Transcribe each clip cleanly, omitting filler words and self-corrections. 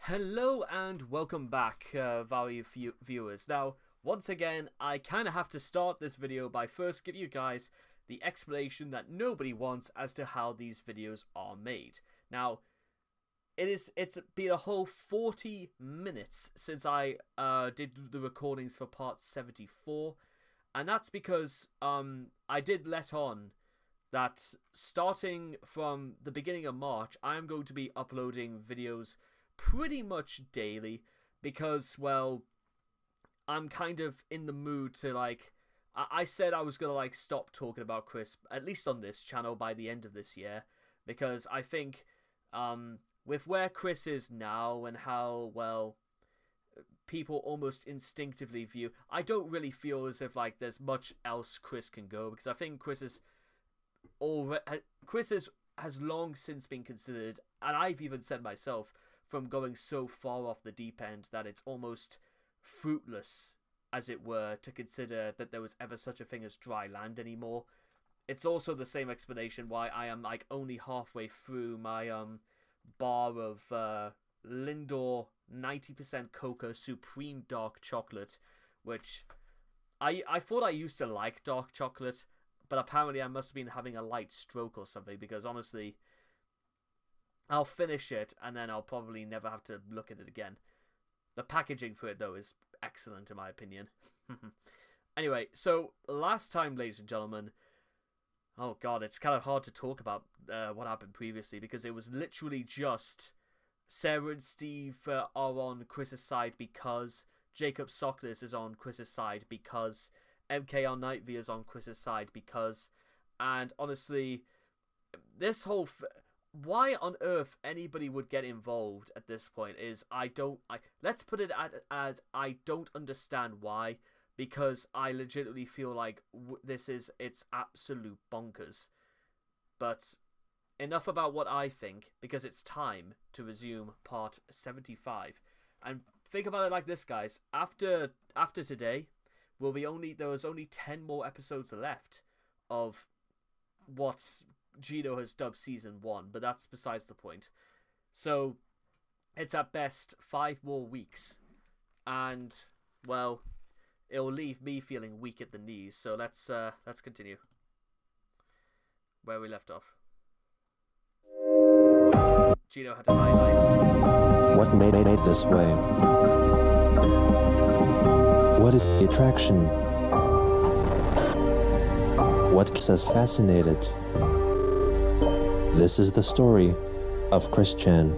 Hello and welcome back, value viewers. Now, once again, I kind of have to start this video by first give you guys the explanation that nobody wants as to how these videos are made. Now, it's been a whole 40 minutes since I did the recordings for part 74, and that's because I did let on that starting from the beginning of March, I am going to be uploading videos pretty much daily because, well, I'm kind of in the mood to, like, I said I was gonna, like, stop talking about Chris, at least on this channel, by the end of this year, because I think with where Chris is now and how, well, people almost instinctively view, I don't really feel as if, like, there's much else Chris can go, because I think has long since been considered, and I've even said myself, from going so far off the deep end that it's almost fruitless, as it were, to consider that there was ever such a thing as dry land anymore. It's also the same explanation why I am, like, only halfway through my bar of Lindor 90% Cocoa Supreme Dark Chocolate, which I thought I used to like dark chocolate, but apparently I must have been having a light stroke or something, because honestly, I'll finish it and then I'll probably never have to look at it again. The packaging for it, though, is excellent in my opinion. Anyway, so last time, ladies and gentlemen, oh god, it's kind of hard to talk about what happened previously, because it was literally just Sarah and Steve are on Chris's side because Jacob Soklis is on Chris's side because MKR Nightv is on Chris's side because, and honestly, this whole why on earth anybody would get involved at this point is let's put it as I don't understand why, because I legitimately feel like it's absolute bonkers. But enough about what I think, because it's time to resume part 75. And think about it like this, guys. After today, there was only 10 more episodes left of what's Gino has dubbed season 1, but that's besides the point. So it's at best 5 more weeks, and, well, it'll leave me feeling weak at the knees. So let's continue where we left off. Gino had to highlight what made it this way. What is the attraction? What keeps us fascinated? This is the story of Chris Chan.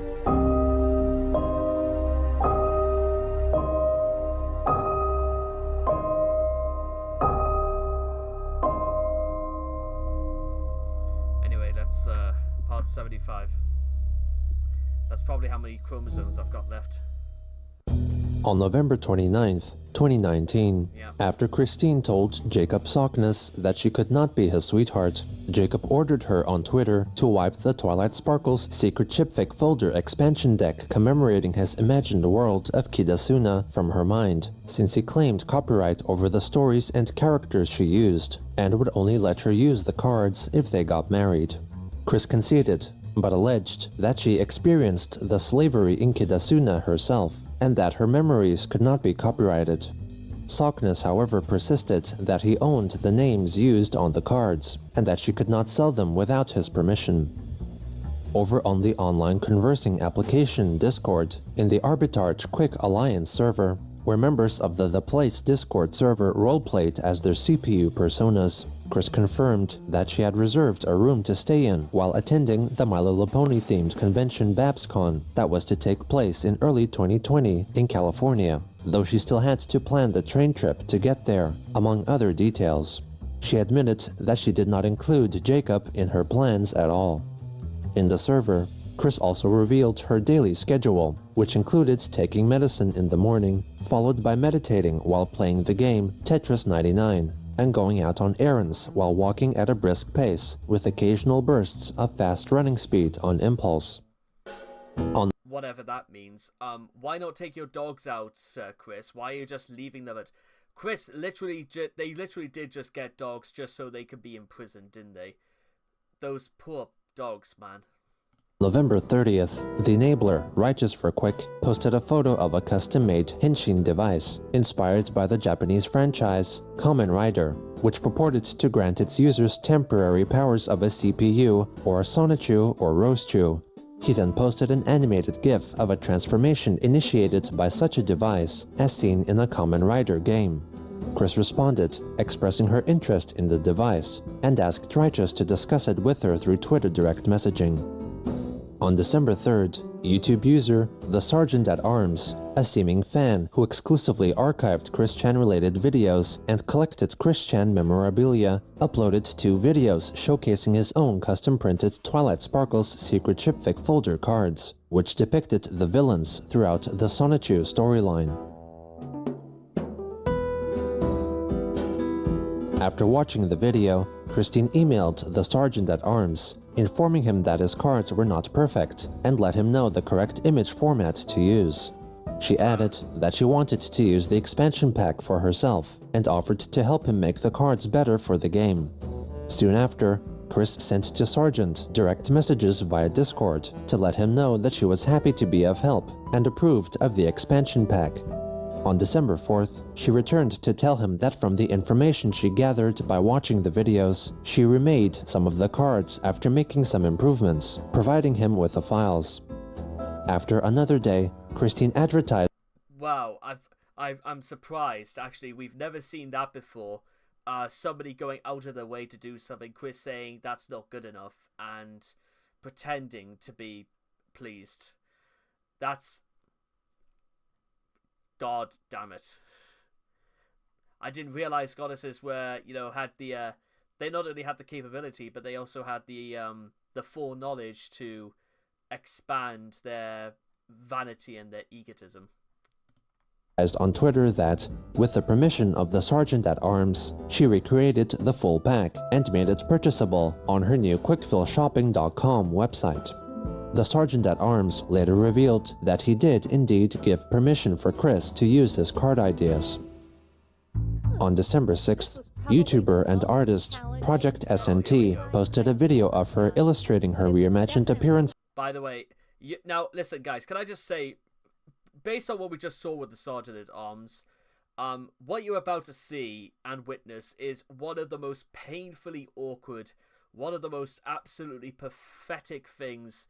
Anyway, that's part 75. That's probably how many chromosomes I've got left. On November 29th, 2019, after Christine told Jacob Soknes that she could not be his sweetheart, Jacob ordered her on Twitter to wipe the Twilight Sparkle's secret chipfic folder expansion deck commemorating his imagined world of Kidasuna from her mind, since he claimed copyright over the stories and characters she used, and would only let her use the cards if they got married. Chris conceded, but alleged that she experienced the slavery in Kidasuna herself, and that her memories could not be copyrighted. Soknes, however, persisted that he owned the names used on the cards, and that she could not sell them without his permission. Over on the online conversing application Discord, in the Arbitrage Quick Alliance server, where members of the Place Discord server roleplayed as their CPU personas, Chris confirmed that she had reserved a room to stay in while attending the My Little Pony-themed convention BabsCon that was to take place in early 2020 in California, though she still had to plan the train trip to get there, among other details. She admitted that she did not include Jacob in her plans at all. In the server, Chris also revealed her daily schedule, which included taking medicine in the morning, followed by meditating while playing the game Tetris 99, and going out on errands while walking at a brisk pace, with occasional bursts of fast running speed on impulse. Whatever that means. Why not take your dogs out, Chris? Why are you just leaving them at... Chris, they literally did just get dogs just so they could be imprisoned, didn't they? Those poor dogs, man. November 30th, the enabler, Righteous for Quick, posted a photo of a custom-made Henshin device inspired by the Japanese franchise Kamen Rider, which purported to grant its users temporary powers of a CPU or a Sonichu or Rosechu. He then posted an animated GIF of a transformation initiated by such a device as seen in a Kamen Rider game. Chris responded, expressing her interest in the device, and asked Righteous to discuss it with her through Twitter direct messaging. On December 3rd, YouTube user The Sergeant at Arms, a seeming fan who exclusively archived Chris Chan-related videos and collected Chris Chan memorabilia, uploaded 2 videos showcasing his own custom-printed Twilight Sparkle's secret chipfic folder cards, which depicted the villains throughout the Sonichu storyline. After watching the video, Christine emailed the Sergeant at Arms, informing him that his cards were not perfect and let him know the correct image format to use. She added that she wanted to use the expansion pack for herself and offered to help him make the cards better for the game. Soon after, Chris sent to Sergeant direct messages via Discord to let him know that she was happy to be of help and approved of the expansion pack. On December 4th, she returned to tell him that from the information she gathered by watching the videos, she remade some of the cards after making some improvements, providing him with the files. After another day, Christine advertised. Wow, I'm surprised. Actually, we've never seen that before. Somebody going out of their way to do something, Chris saying that's not good enough, and pretending to be pleased. That's... God damn it. I didn't realize goddesses were, had the, they not only had the capability, but they also had the foreknowledge to expand their vanity and their egotism. On Twitter that, with the permission of the Sergeant at Arms, she recreated the full pack and made it purchasable on her new quickfillshopping.com website. The Sergeant at Arms later revealed that he did indeed give permission for Chris to use his card ideas. On December 6th, YouTuber and artist Project SNT posted a video of her illustrating her reimagined appearance. By the way, now listen guys, can I just say, based on what we just saw with the Sergeant at Arms, what you're about to see and witness is one of the most painfully awkward, one of the most absolutely pathetic things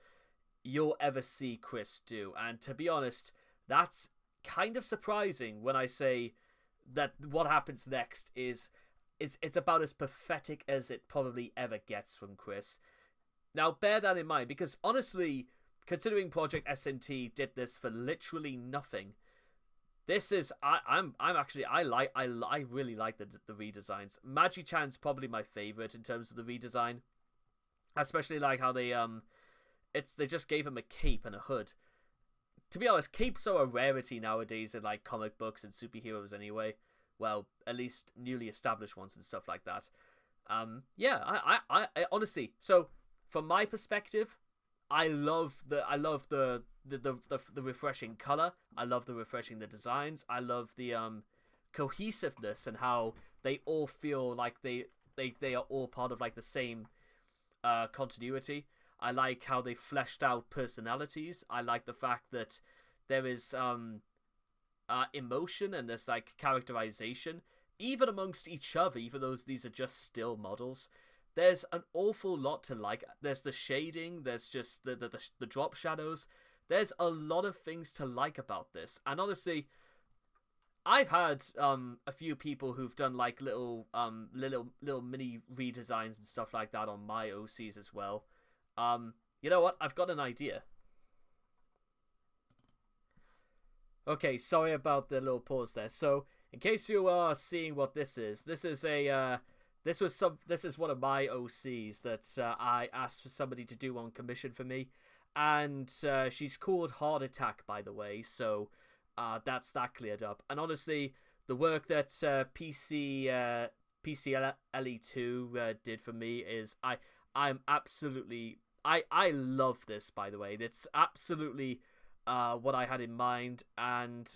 you'll ever see Chris do. And to be honest, that's kind of surprising when I say that what happens next is it's about as pathetic as it probably ever gets from Chris. Now bear that in mind, because honestly, considering Project SNT did this for literally nothing, this is I really like the redesigns. Magi-chan's probably my favorite in terms of the redesign. I especially like how they they just gave him a cape and a hood. To be honest, capes are a rarity nowadays in like comic books and superheroes anyway. Well, at least newly established ones and stuff like that. Yeah, I honestly, so from my perspective, I love the refreshing color. I love the refreshing the designs. I love the cohesiveness and how they all feel like they are all part of like the same continuity. I like how they fleshed out personalities. I like the fact that there is emotion and there's like characterization even amongst each other, even though these are just still models. There's an awful lot to like. There's the shading, there's just the drop shadows. There's a lot of things to like about this. And honestly, I've had a few people who've done like little mini redesigns and stuff like that on my OCs as well. You know what? I've got an idea. Okay, sorry about the little pause there. So, in case you are seeing what this is a this is one of my OCs that I asked for somebody to do on commission for me, and she's called Heart Attack, by the way. So, that's that cleared up. And honestly, the work that PCLE2 did for me is I'm absolutely I love this, by the way. It's absolutely what I had in mind, and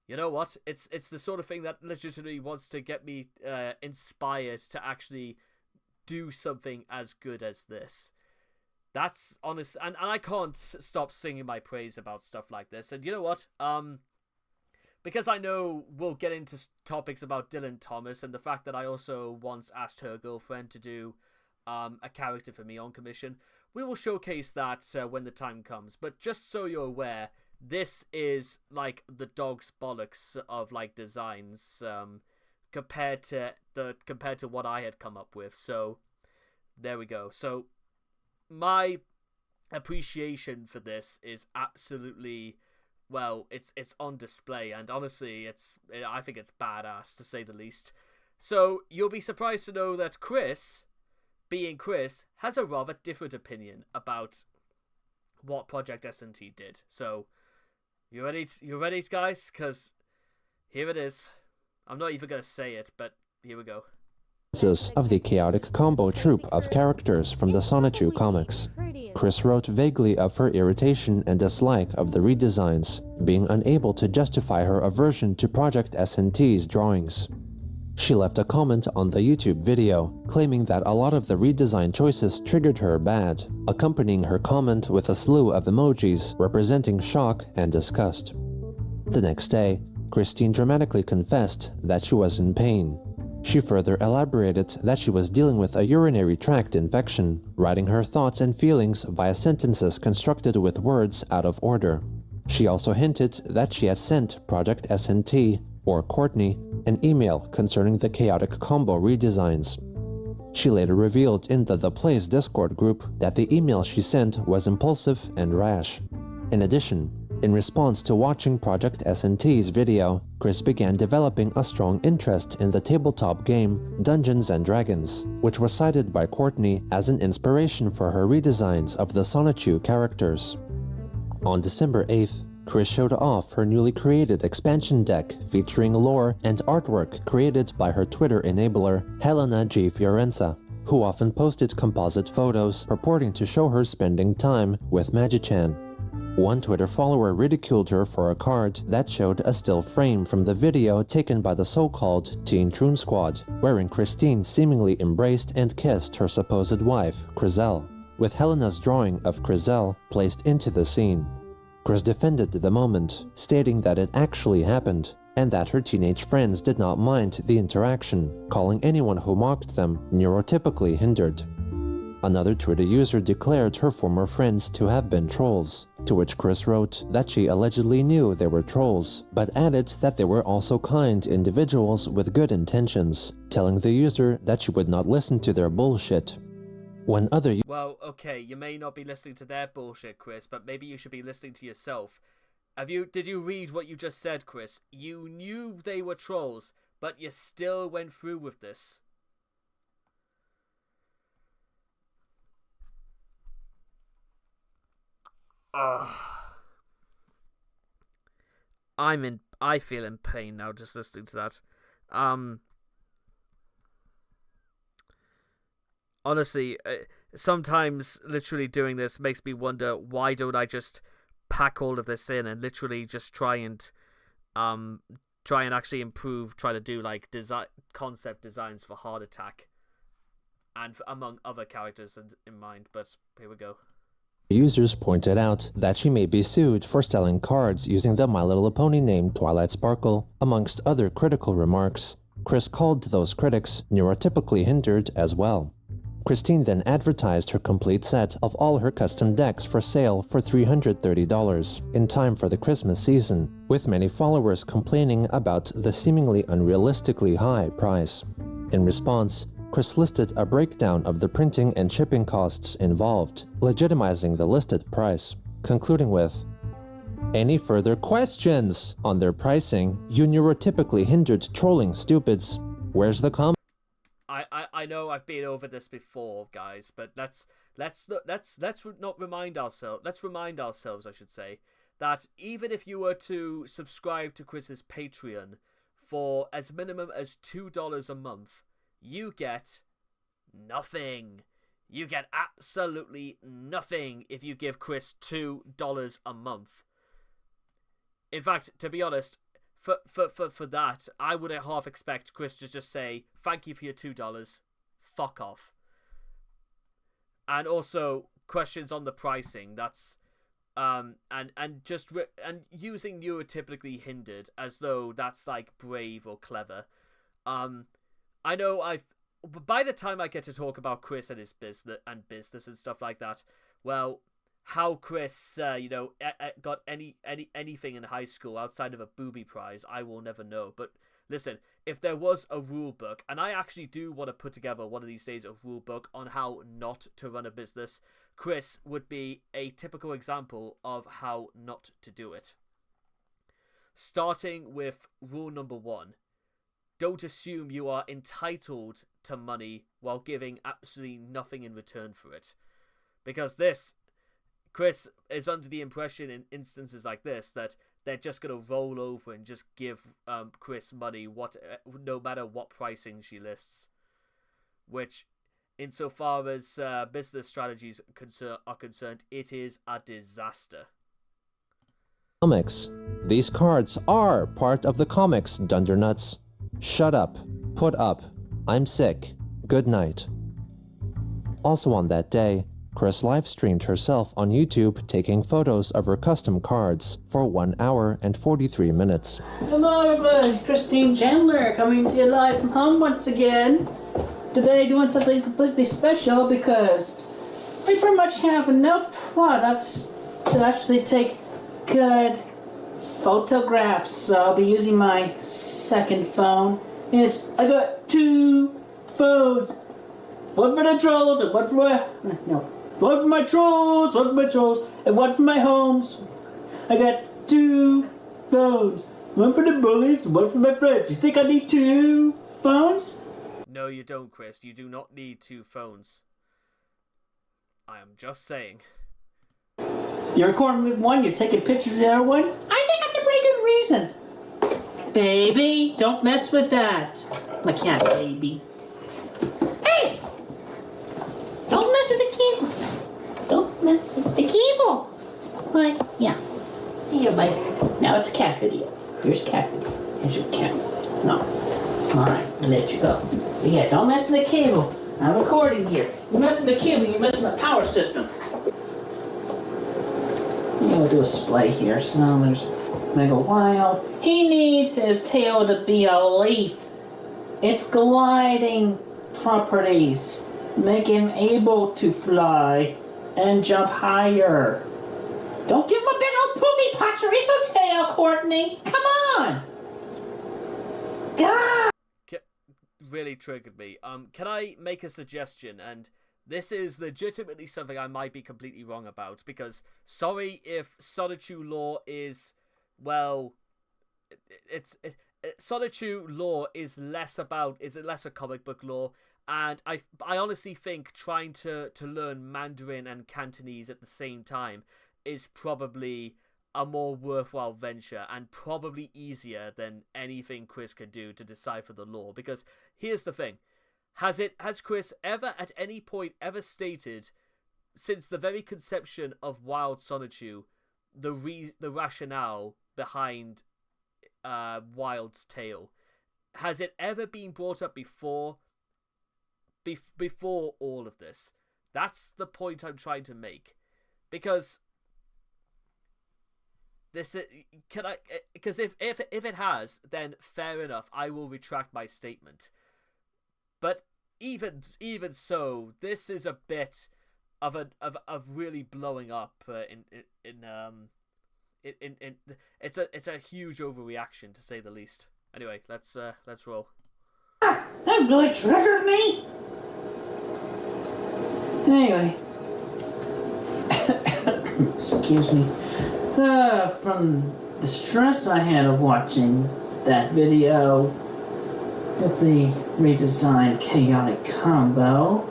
you know what? It's the sort of thing that legitimately wants to get me inspired to actually do something as good as this. That's honest, and I can't stop singing my praise about stuff like this. And you know what? Because I know we'll get into topics about Dylan Thomas and the fact that I also once asked her girlfriend to do a character for me on commission. We will showcase that when the time comes. But just so you're aware, this is like the dog's bollocks of like designs compared to what I had come up with. So there we go. So my appreciation for this is absolutely, well, it's on display, and honestly, I think it's badass to say the least. So you'll be surprised to know that Chris, being Chris, has a rather different opinion about what Project S&T did. So you ready, guys? Because here it is. I'm not even gonna say it, but here we go. Of the chaotic combo troupe of characters from the Sonichu comics. Chris wrote vaguely of her irritation and dislike of the redesigns, being unable to justify her aversion to Project S&T's drawings. She left a comment on the YouTube video, claiming that a lot of the redesign choices triggered her bad, accompanying her comment with a slew of emojis representing shock and disgust. The next day, Christine dramatically confessed that she was in pain. She further elaborated that she was dealing with a urinary tract infection, writing her thoughts and feelings via sentences constructed with words out of order. She also hinted that she had sent Project S&T, or Courtney, an email concerning the chaotic combo redesigns. She later revealed in the Play's Discord group that the email she sent was impulsive and rash. In addition, in response to watching Project S&T's video, Chris began developing a strong interest in the tabletop game Dungeons & Dragons, which was cited by Courtney as an inspiration for her redesigns of the Sonichu characters. On December 8th, Chris showed off her newly created expansion deck featuring lore and artwork created by her Twitter enabler, Helena G. Fiorenza, who often posted composite photos purporting to show her spending time with Magi-chan. One Twitter follower ridiculed her for a card that showed a still frame from the video taken by the so-called Teen Troon Squad, wherein Christine seemingly embraced and kissed her supposed wife, Chriselle, with Helena's drawing of Chriselle placed into the scene. Chris defended the moment, stating that it actually happened, and that her teenage friends did not mind the interaction, calling anyone who mocked them neurotypically hindered. Another Twitter user declared her former friends to have been trolls, to which Chris wrote that she allegedly knew they were trolls, but added that they were also kind individuals with good intentions, telling the user that she would not listen to their bullshit. Well, okay, you may not be listening to their bullshit, Chris, but maybe you should be listening to yourself. Did you read what you just said, Chris? You knew they were trolls, but you still went through with this. I feel in pain now just listening to that. Honestly, sometimes literally doing this makes me wonder, why don't I just pack all of this in and literally just try and actually improve, try to do like concept designs for Heart Attack and among other characters in mind, but here we go. Users pointed out that she may be sued for selling cards using the My Little Pony name Twilight Sparkle, amongst other critical remarks. Chris called those critics neurotypically hindered as well. Christine then advertised her complete set of all her custom decks for sale for $330 in time for the Christmas season, with many followers complaining about the seemingly unrealistically high price. In response, Chris listed a breakdown of the printing and shipping costs involved, legitimizing the listed price, concluding with, "Any further questions on their pricing, you neurotypically hindered trolling stupids. Where's the comment?" I know I've been over this before, guys, but let's remind ourselves, I should say, that even if you were to subscribe to Chris's Patreon for as minimum as $2 a month, you get nothing. You get absolutely nothing if you give Chris $2 a month. In fact, to be honest, for that, I would half expect Chris to just say, "Thank you for your $2, fuck off." And also, questions on the pricing. That's and using neurotypically hindered as though that's like brave or clever. I know by the time I get to talk about Chris and his business and stuff like that, well, how Chris got anything in high school outside of a booby prize, I will never know. But listen, if there was a rule book, and I actually do want to put together one of these days a rule book on how not to run a business, Chris would be a typical example of how not to do it. Starting with rule number 1. Don't assume you are entitled to money while giving absolutely nothing in return for it. Because Chris is under the impression in instances like this that they're just going to roll over and just give Chris money no matter what pricing she lists. Which, insofar as business strategies are concerned, it is a disaster. Comics. These cards are part of the comics, Dundernuts. Shut up. Put up. I'm sick. Good night. Also on that day, Chris live-streamed herself on YouTube taking photos of her custom cards for 1 hour and 43 minutes. Hello everybody, Christine Chandler coming to you live from home once again. Today doing something completely special because we pretty much have enough products to actually take good photographs. So I'll be using my second phone. I got 2 phones. One for the trolls and one for my trolls, and one for my homes. I got 2 phones. One for the bullies and one for my friends. You think I need 2 phones? No, you don't, Chris. You do not need 2 phones. I am just saying. You're recording with one, you're taking pictures of the other one? I think that's a pretty good reason. Baby, don't mess with that. My cat, baby. Hey! Don't mess with the cable. Don't mess with the cable. But, yeah. Here, bud. Now it's a cat video. Here's cat video. Here's your cat. No. Alright, I'll let you go. But yeah, don't mess with the cable. I'm recording here. You mess with the cable, you mess with the power system. I'm gonna do a splay here, so there's Mega Wild. He needs his tail to be a leaf. It's gliding properties. Make him able to fly and jump higher. Don't give him a big old poopy Pachorizo tail, Courtney. Come on. God. Really triggered me. Can I make a suggestion? And this is legitimately something I might be completely wrong about, because sorry if Sonichu lore is, well, Sonichu lore is less a comic book lore, and I honestly think trying to learn Mandarin and Cantonese at the same time is probably a more worthwhile venture and probably easier than anything Chris could do to decipher the lore. Because here's the thing. Has Chris ever at any point ever stated, since the very conception of Wild Sonichu, the rationale behind Wild's tale? Has it ever been brought up before all of this? That's the point I'm trying to make. Because because if it has, then fair enough, I will retract my statement. But even so, this is a bit of really blowing up it's a huge overreaction, to say the least. Anyway, let's roll. That really triggered me. Anyway, excuse me. From the stress I had of watching that video with the redesigned chaotic combo.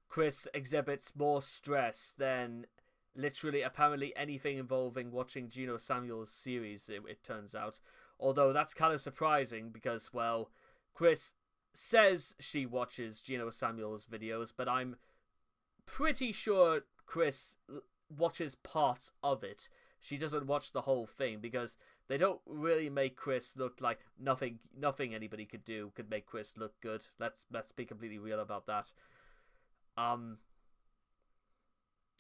Chris exhibits more stress than literally apparently anything involving watching Gino Samuel's series, it turns out. Although that's kind of surprising because, well, Chris says she watches Gino Samuel's videos, but I'm pretty sure Chris watches parts of it. She doesn't watch the whole thing because they don't really make Chris look like nothing anybody could do could make Chris look good. Let's be completely real about that.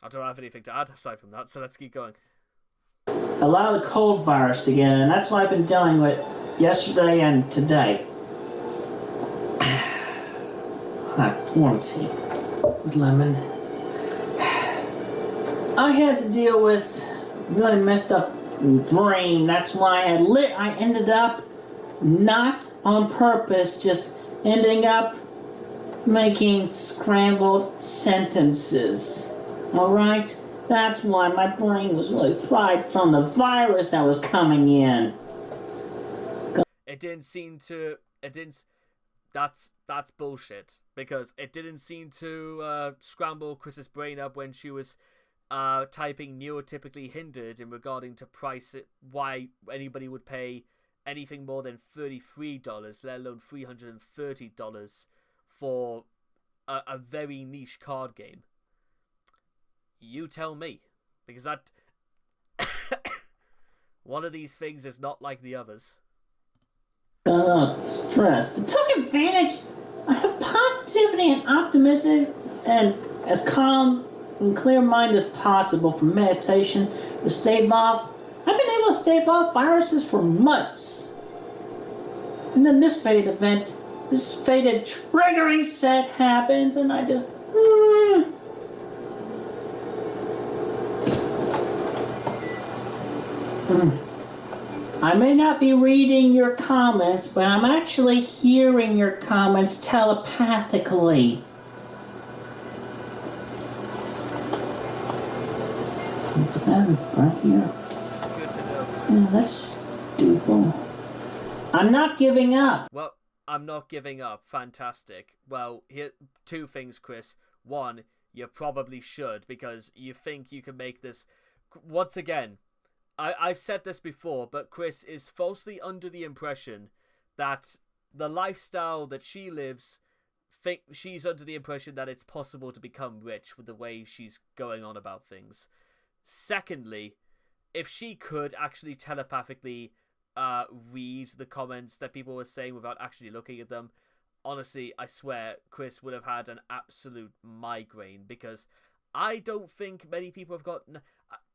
I don't have anything to add aside from that, so let's keep going. Allow the cold virus to get in, and that's what I've been dealing with yesterday and today. Warm tea with lemon. I had to deal with really messed up brain. That's why I ended up not on purpose, just ending up making scrambled sentences. Alright? That's why my brain was really fried from the virus that was coming in. That's bullshit, because it didn't seem to scramble Chris's brain up when she was typing neurotypically hindered in regarding to why anybody would pay anything more than $33, let alone $330 for a very niche card game. You tell me, because that one of these things is not like the others. Got stressed. It took advantage. I have positivity and optimism and as calm and clear-minded as possible for meditation to stave off. I've been able to stave off viruses for months. And then this fated triggering set happens, and I just... I may not be reading your comments, but I'm actually hearing your comments telepathically. Put that in front here. Good to know. Yeah, that's doable. I'm not giving up. Well, I'm not giving up. Fantastic. Well, here two things, Chris. One, you probably should, because you think you can make this... Once again, I've said this before, but Chris is falsely under the impression that the lifestyle that she lives, she's under the impression that it's possible to become rich with the way she's going on about things. Secondly, if she could actually telepathically read the comments that people were saying without actually looking at them, honestly, I swear, Chris would have had an absolute migraine, because I don't think many people have gotten...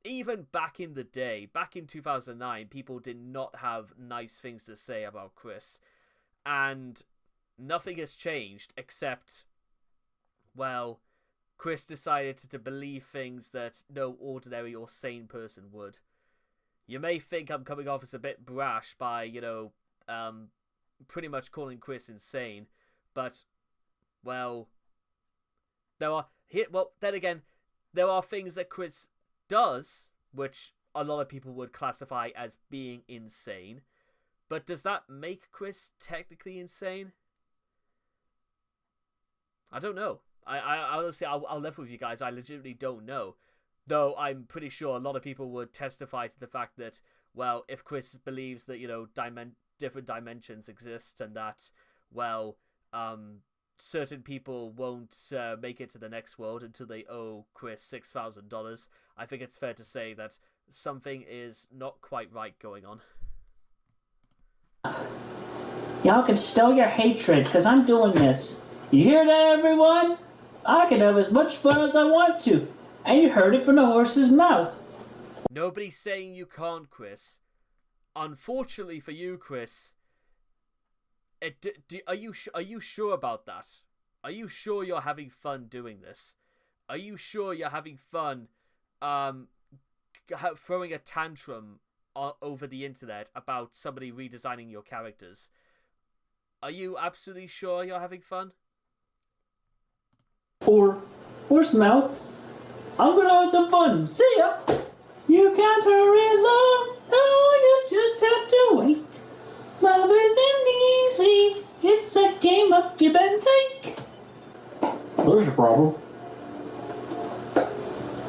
Even back in the day, back in 2009, people did not have nice things to say about Chris. And nothing has changed except, well, Chris decided to believe things that no ordinary or sane person would. You may think I'm coming off as a bit brash by, pretty much calling Chris insane, but, well, then again, there are things that Chris does, which a lot of people would classify as being insane, but does that make Chris technically insane? I don't know. I honestly, I'll live with you guys. I legitimately don't know, though I'm pretty sure a lot of people would testify to the fact that, well, if Chris believes that, different dimensions exist and that, well, certain people won't make it to the next world until they owe Chris $6,000, I think it's fair to say that something is not quite right going on. Y'all can stow your hatred, because I'm doing this. You hear that, everyone? I can have as much fun as I want to. And you heard it from the horse's mouth. Nobody's saying you can't, Chris. Unfortunately for you, Chris... Are you sure about that? Are you sure you're having fun doing this? Are you sure you're having fun throwing a tantrum over the internet about somebody redesigning your characters? Are you absolutely sure you're having fun? Horse mouth. I'm gonna have some fun. See ya. You can't hurry along. No, you just have to wait. Love isn't easy. It's a game of give and take. There's a problem.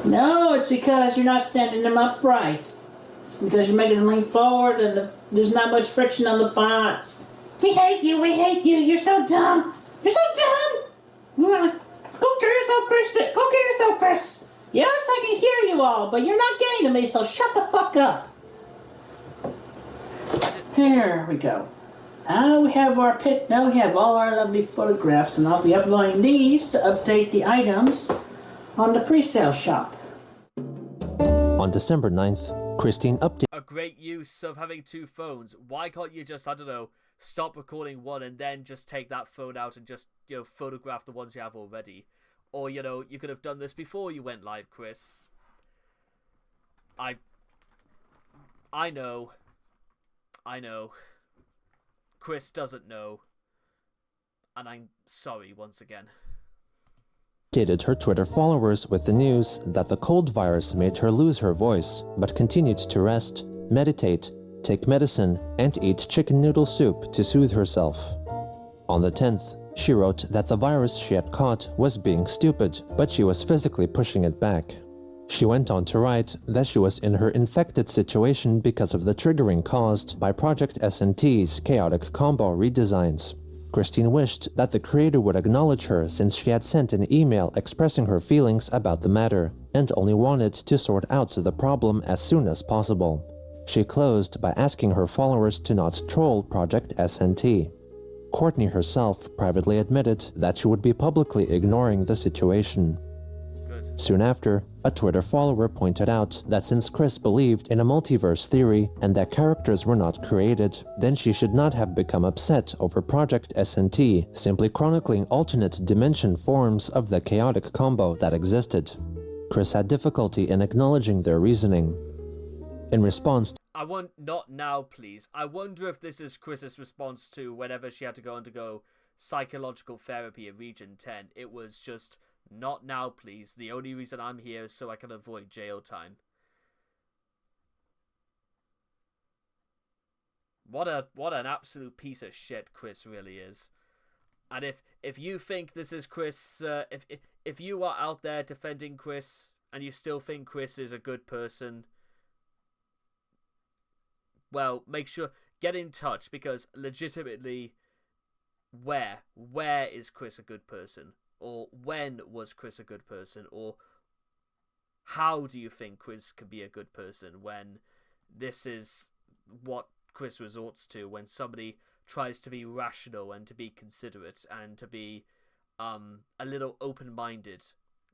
No, it's because you're not standing them upright. It's because you're making them lean forward and there's not much friction on the bots. We hate you, you're so dumb. You're so dumb. Go get yourself, Chris. Go get yourself, Chris. Yes, I can hear you all, but you're not getting to me, so shut the fuck up. Here we go. Now we have our pit. Now we have all our lovely photographs, and I'll be uploading these to update the items on the pre-sale shop. On December 9th, Christine updated a great use of having two phones. Why can't you just, I don't know, stop recording one and then just take that phone out and just, photograph the ones you have already? Or, you could have done this before you went live, Chris. I know. Chris doesn't know. And I'm sorry once again. Updated her Twitter followers with the news that the cold virus made her lose her voice, but continued to rest, meditate, take medicine, and eat chicken noodle soup to soothe herself. On the 10th, she wrote that the virus she had caught was being stupid, but she was physically pushing it back. She went on to write that she was in her infected situation because of the triggering caused by Project SNT's chaotic combo redesigns. Christine wished that the creator would acknowledge her since she had sent an email expressing her feelings about the matter and only wanted to sort out the problem as soon as possible. She closed by asking her followers to not troll Project SNT. Courtney herself privately admitted that she would be publicly ignoring the situation. Soon after, a Twitter follower pointed out that since Chris believed in a multiverse theory and that characters were not created, then she should not have become upset over Project SNT simply chronicling alternate dimension forms of the chaotic combo that existed. Chris had difficulty in acknowledging their reasoning. In response, not now, please. I wonder if this is Chris's response to whenever she had to go undergo psychological therapy at Region 10. It was just, not now, please. The only reason I'm here is so I can avoid jail time. What an absolute piece of shit Chris really is. And if you think this is Chris, if you are out there defending Chris and you still think Chris is a good person, well, make sure, get in touch, because legitimately, where is Chris a good person? Or when was Chris a good person? Or how do you think Chris could be a good person when this is what Chris resorts to when somebody tries to be rational and to be considerate and to be a little open-minded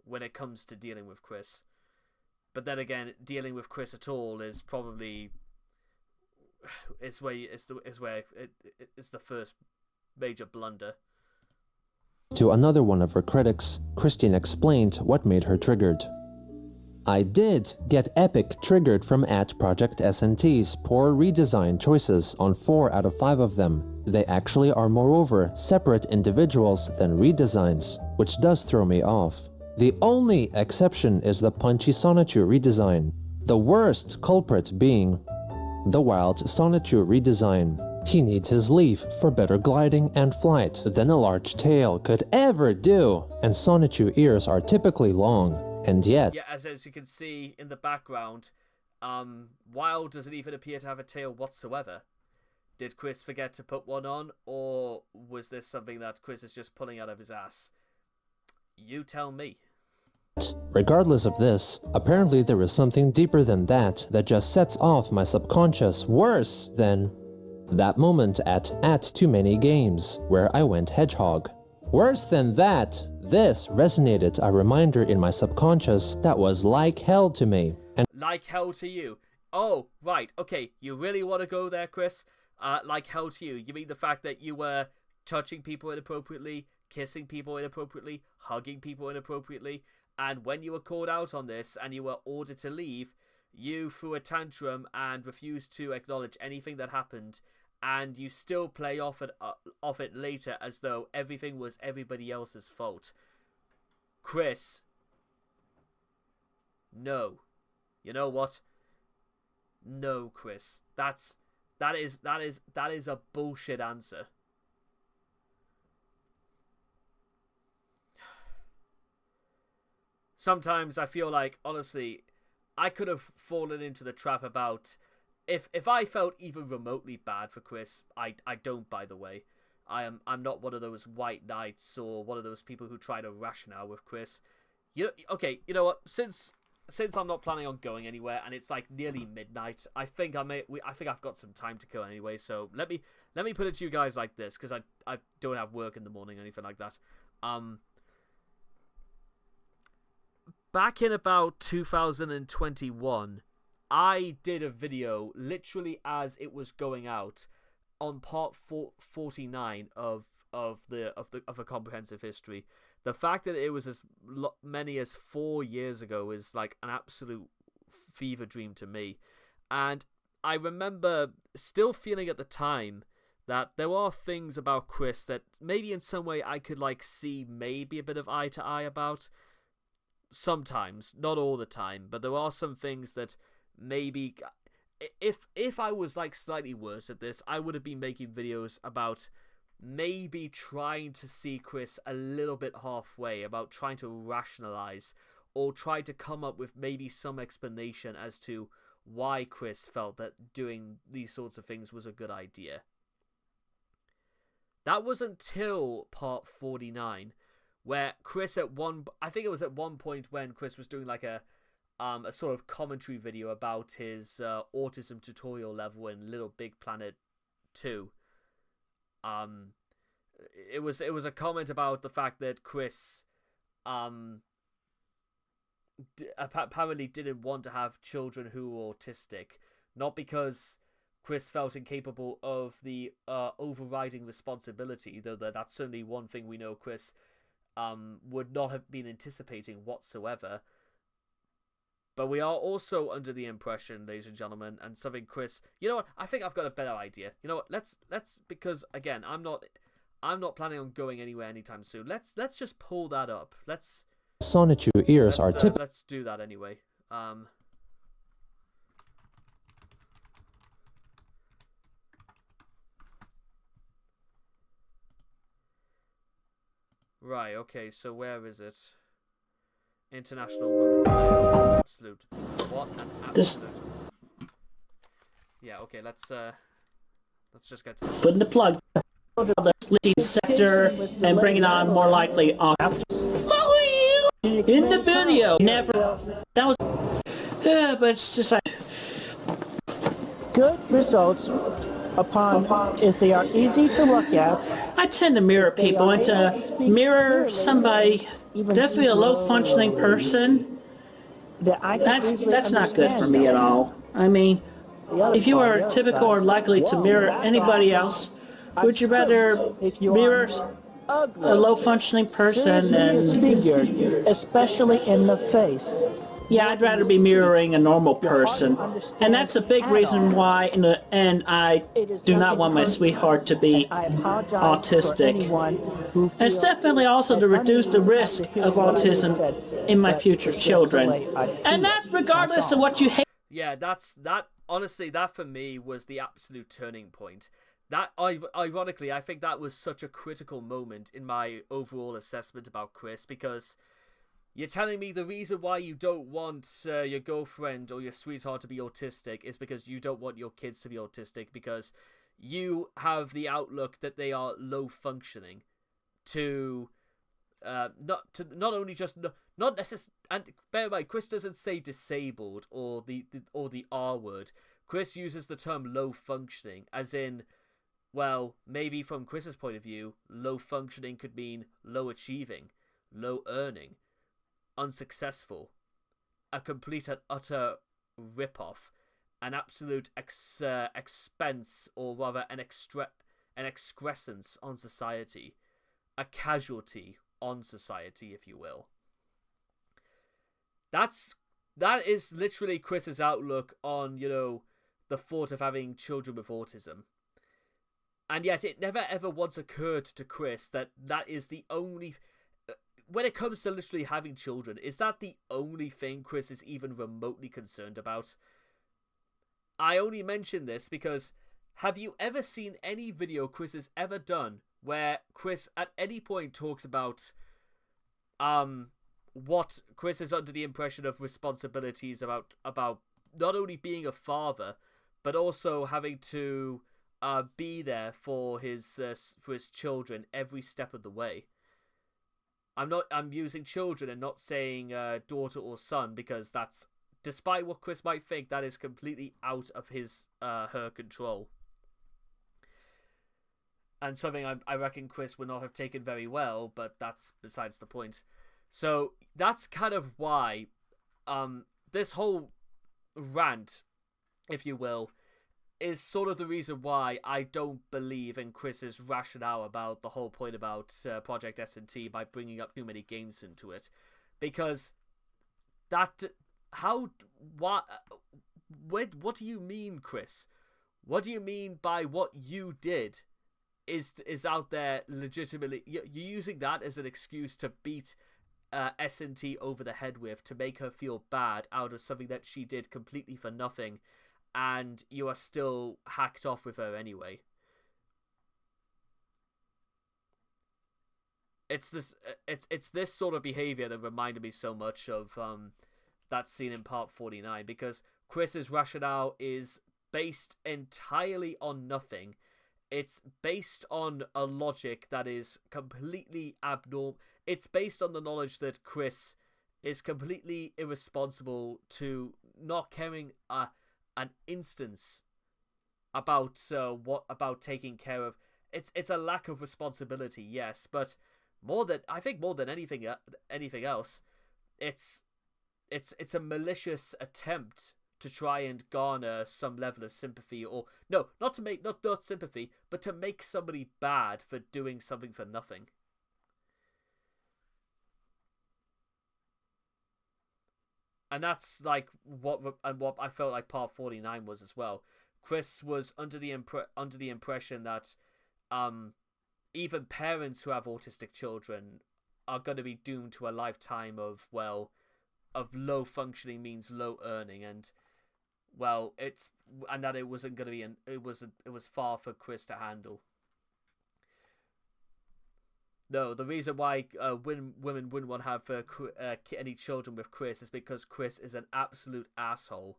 when it comes to dealing with Chris? But then again, dealing with Chris at all is probably it's the first major blunder. To another one of her critics, Christine explained what made her triggered. I did get epic triggered from Project SNT's poor redesign choices on 4 out of 5 of them. They actually are moreover separate individuals than redesigns, which does throw me off. The only exception is the punchy Sonichu redesign, the worst culprit being the wild Sonichu redesign. He needs his leaf for better gliding and flight than a large tail could ever do, and Sonichu ears are typically long, and yet... Yeah, as you can see in the background, Wild doesn't even appear to have a tail whatsoever. Did Chris forget to put one on, or was this something that Chris is just pulling out of his ass? You tell me. Regardless of this, apparently there is something deeper than that just sets off my subconscious worse than that moment at Too Many Games, where I went hedgehog. Worse than that, this resonated a reminder in my subconscious that was like hell to me. And like hell to you? Oh, right, okay, you really want to go there, Chris? Like hell to you? You mean the fact that you were touching people inappropriately, kissing people inappropriately, hugging people inappropriately, and when you were called out on this and you were ordered to leave, you threw a tantrum and refused to acknowledge anything that happened, and you still play off it later as though everything was everybody else's fault. Chris, no. You know what? No, Chris. That is a bullshit answer. Sometimes I feel like, honestly, I could have fallen into the trap about... If I felt even remotely bad for Chris, I don't, by the way. I'm not one of those white knights or one of those people who try to rationale with Chris. Okay, you know what? Since I'm not planning on going anywhere and it's like nearly midnight, I think I've got some time to kill anyway. So let me put it to you guys like this, because I don't have work in the morning or anything like that. back in about 2021, I did a video literally as it was going out on part 49 of a comprehensive history. The fact that it was as many as 4 years ago is like an absolute fever dream to me. And I remember still feeling at the time that there are things about Chris that maybe in some way I could like see maybe a bit of eye to eye about. Sometimes, not all the time, but there are some things that maybe if I was like slightly worse at this, I would have been making videos about maybe trying to see Chris a little bit halfway, about trying to rationalize or try to come up with maybe some explanation as to why Chris felt that doing these sorts of things was a good idea. That was until part 49, where Chris I think it was at one point when Chris was doing like a sort of commentary video about his autism tutorial level in Little Big Planet 2. It was a comment about the fact that Chris apparently didn't want to have children who were autistic, not because Chris felt incapable of the overriding responsibility, though that's certainly one thing we know Chris would not have been anticipating whatsoever. But we are also under the impression, ladies and gentlemen, and something Chris, you know what? I think I've got a better idea. You know what? Let's because again, I'm not planning on going anywhere anytime soon. Let's just pull that up. Sonichu ears are typically. Let's do that anyway. Right. Okay. So where is it? International Women's Day. Absolute. What an absolute. Yeah. Okay. Let's just get to this. Putting the plug on the leading sector and bringing on more likely on. In the video, never. That was. But it's just like good results upon if they are easy to look at. I tend to mirror people and to mirror somebody, definitely a low-functioning person. That's not good for me at all. I mean, if you are typical or likely to mirror anybody else, would you rather mirror a low-functioning person and figured, especially in the face? Yeah, I'd rather be mirroring a normal person. And that's a big reason why, and I do not want my sweetheart to be autistic. And it's definitely also to reduce the risk of autism in my future children. And that's regardless of what you hate. Yeah, honestly, that for me was the absolute turning point. That, ironically, I think that was such a critical moment in my overall assessment about Chris, because you're telling me the reason why you don't want your girlfriend or your sweetheart to be autistic is because you don't want your kids to be autistic, because you have the outlook that they are low functioning not necessarily, and bear in mind, Chris doesn't say disabled or the R word. Chris uses the term low functioning as in, well, maybe from Chris's point of view, low functioning could mean low achieving, low earning, unsuccessful, a complete and utter rip-off, an absolute expense, or rather an excrescence on society, a casualty on society, if you will. That is literally Chris's outlook on, the thought of having children with autism. And yet it never ever once occurred to Chris that is the only... When it comes to literally having children, is that the only thing Chris is even remotely concerned about? I only mention this because have you ever seen any video Chris has ever done where Chris at any point talks about what Chris is under the impression of responsibilities about not only being a father, but also having to be there for his children every step of the way? I'm using children and not saying daughter or son, because that's, despite what Chris might think, that is completely out of her control. And something I reckon Chris would not have taken very well, but that's besides the point. So that's kind of why this whole rant, if you will, is sort of the reason why I don't believe in Chris's rationale about the whole point about Project S&T by bringing up too many games into it. Because what do you mean, Chris? What do you mean by what you did is out there legitimately? You're using that as an excuse to beat S&T over the head with, to make her feel bad out of something that she did completely for nothing, and you are still hacked off with her anyway. It's this sort of behavior that reminded me so much of that scene in Part 49, because Chris's rationale is based entirely on nothing. It's based on a logic that is completely abnormal. It's based on the knowledge that Chris is completely irresponsible to not caring an instance about about taking care of. It's a lack of responsibility, yes, but more than anything else, it's a malicious attempt to try and garner some level of sympathy, or no, not sympathy, but to make somebody bad for doing something for nothing. And that's like what I felt like Part 49 was as well. Chris was under the impression that even parents who have autistic children are going to be doomed to a lifetime of low functioning means low earning, and that it wasn't going to be it was far for Chris to handle. No, the reason why women wouldn't want to have any children with Chris is because Chris is an absolute asshole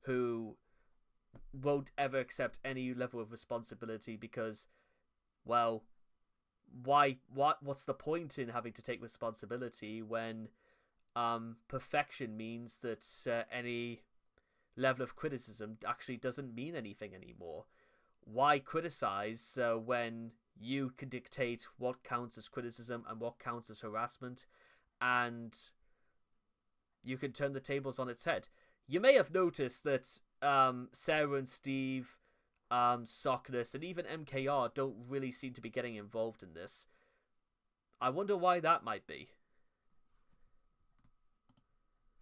who won't ever accept any level of responsibility, because, well, what's the point in having to take responsibility when perfection means that any level of criticism actually doesn't mean anything anymore? Why criticize when you can dictate what counts as criticism and what counts as harassment, and you can turn the tables on its head? You may have noticed that Sarah and Steve, Sockness, and even MKR don't really seem to be getting involved in this. I wonder why that might be.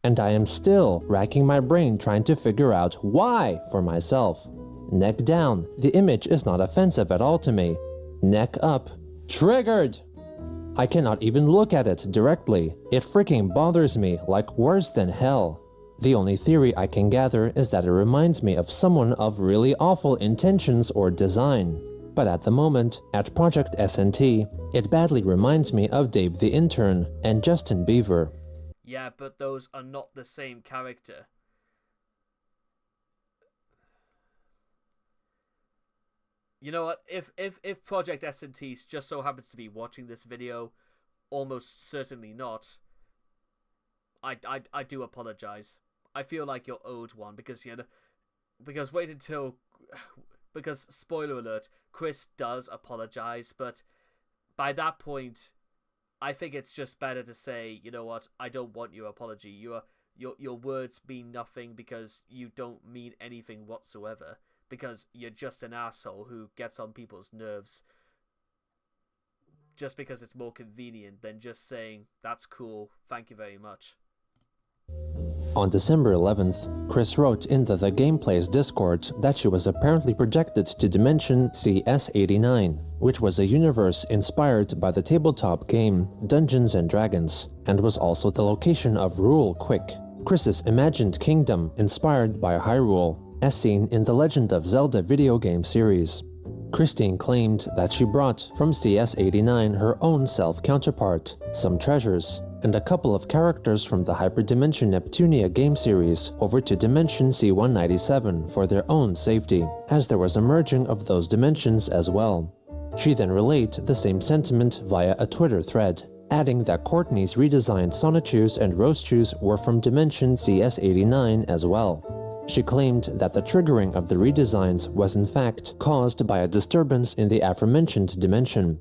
And I am still racking my brain trying to figure out why for myself. Neck down, the image is not offensive at all to me. Neck up, triggered! I cannot even look at it directly. It freaking bothers me like worse than hell. The only theory I can gather is that it reminds me of someone of really awful intentions or design. But at the moment, at Project S&T, it badly reminds me of Dave the Intern and Justin Bieber. Yeah, but those are not the same character. You know what? If Project S&T just so happens to be watching this video, almost certainly not. I do apologize. I feel like you're owed one, because because spoiler alert, Chris does apologize, but by that point, I think it's just better to say, you know what, I don't want your apology. Your words mean nothing because you don't mean anything whatsoever. Because you're just an asshole who gets on people's nerves just because it's more convenient than just saying, that's cool, thank you very much. On December 11th, Chris wrote in the Gameplay's Discord that she was apparently projected to Dimension CS89, which was a universe inspired by the tabletop game Dungeons & Dragons, and was also the location of Rule Quick, Chris's imagined kingdom inspired by Hyrule, as seen in the Legend of Zelda video game series. Christine claimed that she brought from CS89 her own self-counterpart, some treasures, and a couple of characters from the Hyperdimension Neptunia game series over to Dimension C197 for their own safety, as there was a merging of those dimensions as well. She then relayed the same sentiment via a Twitter thread, adding that Courtney's redesigned Sonichus and Rosechus were from Dimension CS89 as well. She claimed that the triggering of the redesigns was in fact caused by a disturbance in the aforementioned dimension.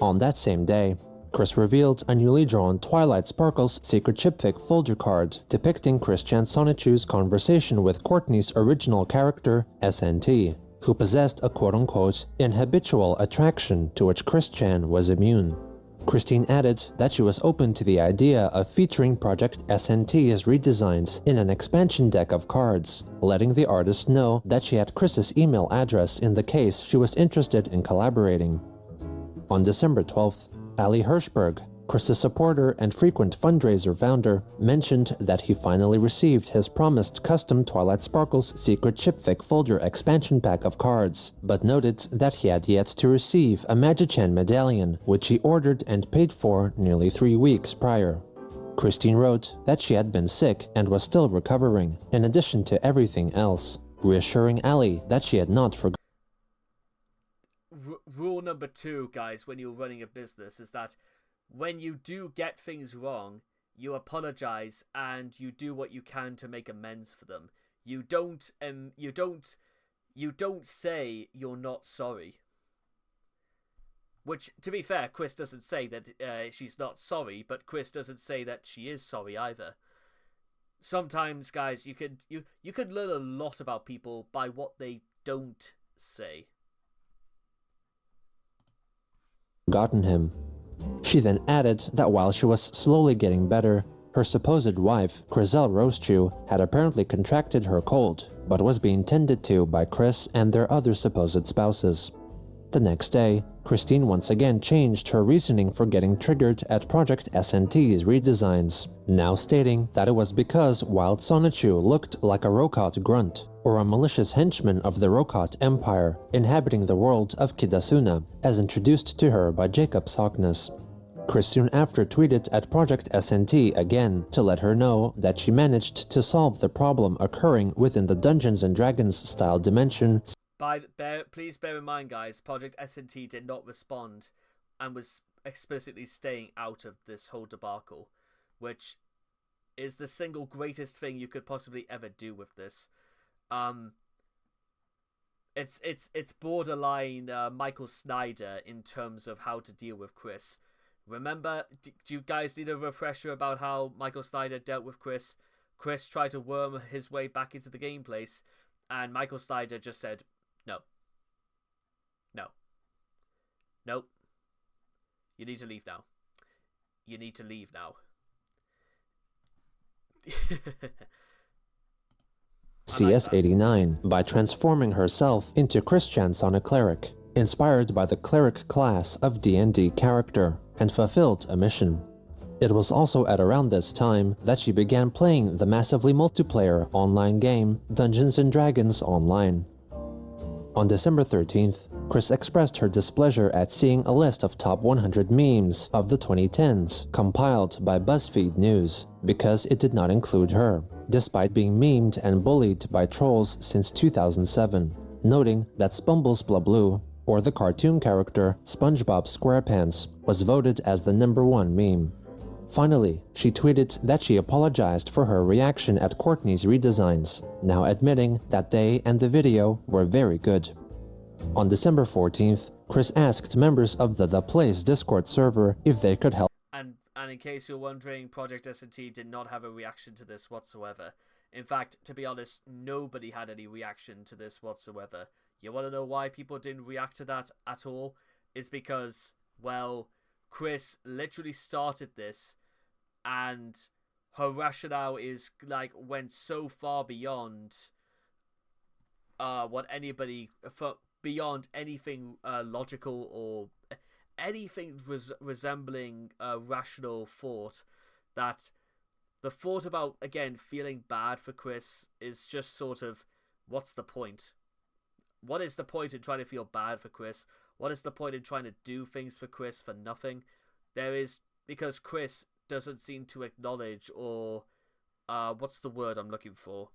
On that same day, Chris revealed a newly drawn Twilight Sparkles secret chipfic folder card depicting Chris-chan Sonichu's conversation with Courtney's original character, SNT, who possessed a quote-unquote inhabitual attraction to which Chris-chan was immune. Christine added that she was open to the idea of featuring Project SNT's redesigns in an expansion deck of cards, letting the artist know that she had Chris's email address in the case she was interested in collaborating. On December 12th, Ali Hirschberg, Chris's supporter and frequent fundraiser founder, mentioned that he finally received his promised custom Twilight Sparkles secret chipfic folder expansion pack of cards, but noted that he had yet to receive a Magi-chan medallion, which he ordered and paid for nearly 3 weeks prior. Christine wrote that she had been sick and was still recovering, in addition to everything else, reassuring Ali that she had not forgotten. Rule number 2, guys, when you're running a business is that when you do get things wrong, you apologize and you do what you can to make amends for them. You don't say you're not sorry. Which, to be fair, Chris doesn't say that she's not sorry, but Chris doesn't say that she is sorry either. Sometimes, guys, you could learn a lot about people by what they don't say. Forgotten him. She then added that while she was slowly getting better, her supposed wife, Chriselle Rosechew, had apparently contracted her cold, but was being tended to by Chris and their other supposed spouses. The next day, Christine once again changed her reasoning for getting triggered at Project SNT's redesigns, now stating that it was because Wild Sonichu looked like a Rokot grunt, or a malicious henchman of the Rokot Empire, inhabiting the world of Kidasuna, as introduced to her by Jacob Sockness. Chris soon after tweeted at Project SNT again to let her know that she managed to solve the problem occurring within the Dungeons & Dragons style dimension. Please bear in mind, guys, Project SNT did not respond and was explicitly staying out of this whole debacle, which is the single greatest thing you could possibly ever do with this. It's borderline Michael Snyder in terms of how to deal with Chris. Remember, do you guys need a refresher about how Michael Snyder dealt with Chris? Chris tried to worm his way back into the game place, and Michael Snyder just said, no. No. Nope. You need to leave now. You need to leave now. CS89 by transforming herself into Chris-chan Sonic Cleric, inspired by the cleric class of D&D character, and fulfilled a mission. It was also at around this time that she began playing the massively multiplayer online game Dungeons & Dragons Online. On December 13th, Chris expressed her displeasure at seeing a list of top 100 memes of the 2010s compiled by BuzzFeed News because it did not include her, despite being memed and bullied by trolls since 2007, noting that Spumbles Blablu, or the cartoon character SpongeBob SquarePants, was voted as the #1 meme. Finally, she tweeted that she apologized for her reaction at Courtney's redesigns, now admitting that they and the video were very good. On December 14th, Chris asked members of the Place Discord server if they could help. And in case you're wondering, Project S&T did not have a reaction to this whatsoever. In fact, to be honest, nobody had any reaction to this whatsoever. You want to know why people didn't react to that at all? It's because, well, Chris literally started this, and her rationale is went so far beyond beyond anything logical or anything resembling a rational thought, that the thought about, again, feeling bad for Chris is just sort of, what's the point? What is the point in trying to feel bad for Chris? What is the point in trying to do things for Chris for nothing? Because Chris doesn't seem to acknowledge or, what's the word I'm looking for?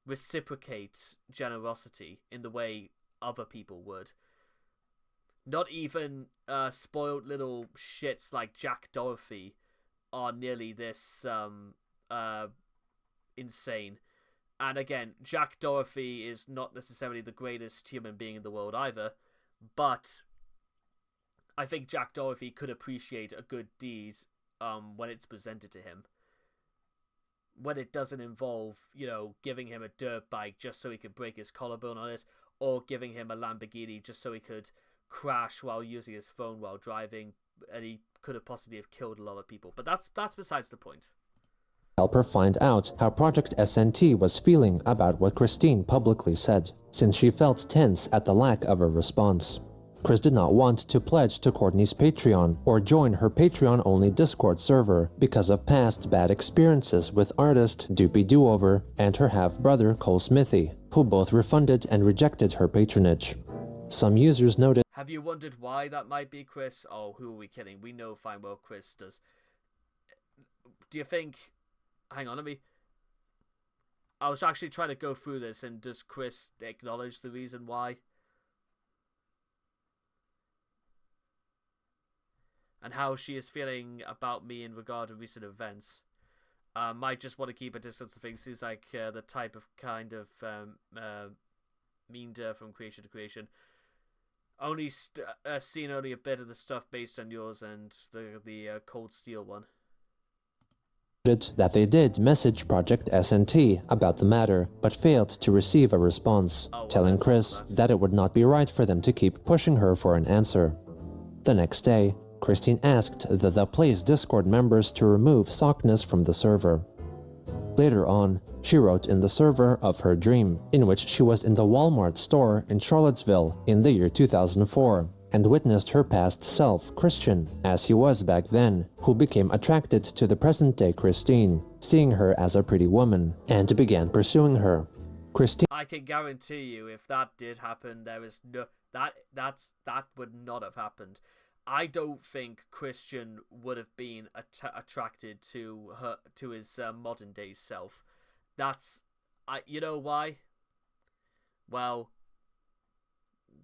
Reciprocate generosity in the way other people would. Not even spoiled little shits like Jack Dorothy are nearly this insane. And again, Jack Dorothy is not necessarily the greatest human being in the world either, but I think Jack Dorothy could appreciate a good deed when it's presented to him. When it doesn't involve, giving him a dirt bike just so he could break his collarbone on it, or giving him a Lamborghini just so he could crash while using his phone while driving, and he could have possibly have killed a lot of people. But that's besides the point. Help her find out how Project SNT was feeling about what Christine publicly said, since she felt tense at the lack of a response. Chris did not want to pledge to Courtney's Patreon or join her Patreon-only Discord server because of past bad experiences with artist Doopy Doover and her half-brother Cole Smithy, who both refunded and rejected her patronage. Some users noted, "Have you wondered why that might be, Chris? Oh, who are we kidding? We know fine well Chris does. Do you think... Hang on, I was actually trying to go through this, and does Chris acknowledge the reason why? And how she is feeling about me in regard to recent events. Might just want to keep a distance of things. Seems like the type of kind of meander from creation to creation. Only seen only a bit of the stuff based on yours and the Cold Steel one. That they did message Project SNT about the matter, but failed to receive a response, telling Chris that it would not be right for them to keep pushing her for an answer. The next day, Christine asked the Play's Discord members to remove Sockness from the server. Later on, she wrote in the server of her dream, in which she was in the Walmart store in Charlottesville in the year 2004, and witnessed her past self, Christian, as he was back then, who became attracted to the present-day Christine, seeing her as a pretty woman, and began pursuing her. Christine... I can guarantee you, if that did happen, there is no... That would not have happened. I don't think Christian would have been attracted to his modern day self. You know why? Well,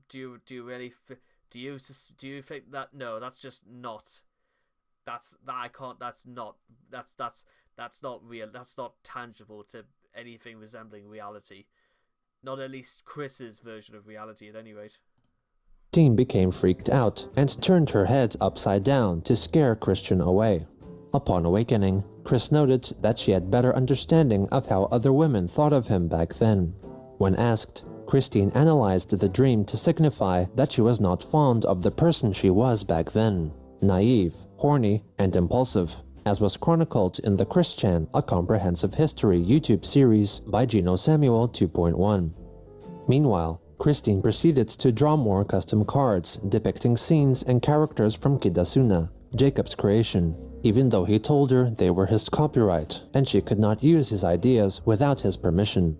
do you really do you think that? No, that's just not. That's not real. That's not tangible to anything resembling reality. Not at least Chris's version of reality, at any rate. Christine became freaked out and turned her head upside down to scare Christian away. Upon awakening, Chris noted that she had better understanding of how other women thought of him back then. When asked, Christine analyzed the dream to signify that she was not fond of the person she was back then. Naive, horny, and impulsive, as was chronicled in the Chris Chan, a comprehensive history YouTube series by Gino Samuel 2.1. Meanwhile, Christine proceeded to draw more custom cards depicting scenes and characters from Kid Asuna, Jacob's creation, even though he told her they were his copyright and she could not use his ideas without his permission.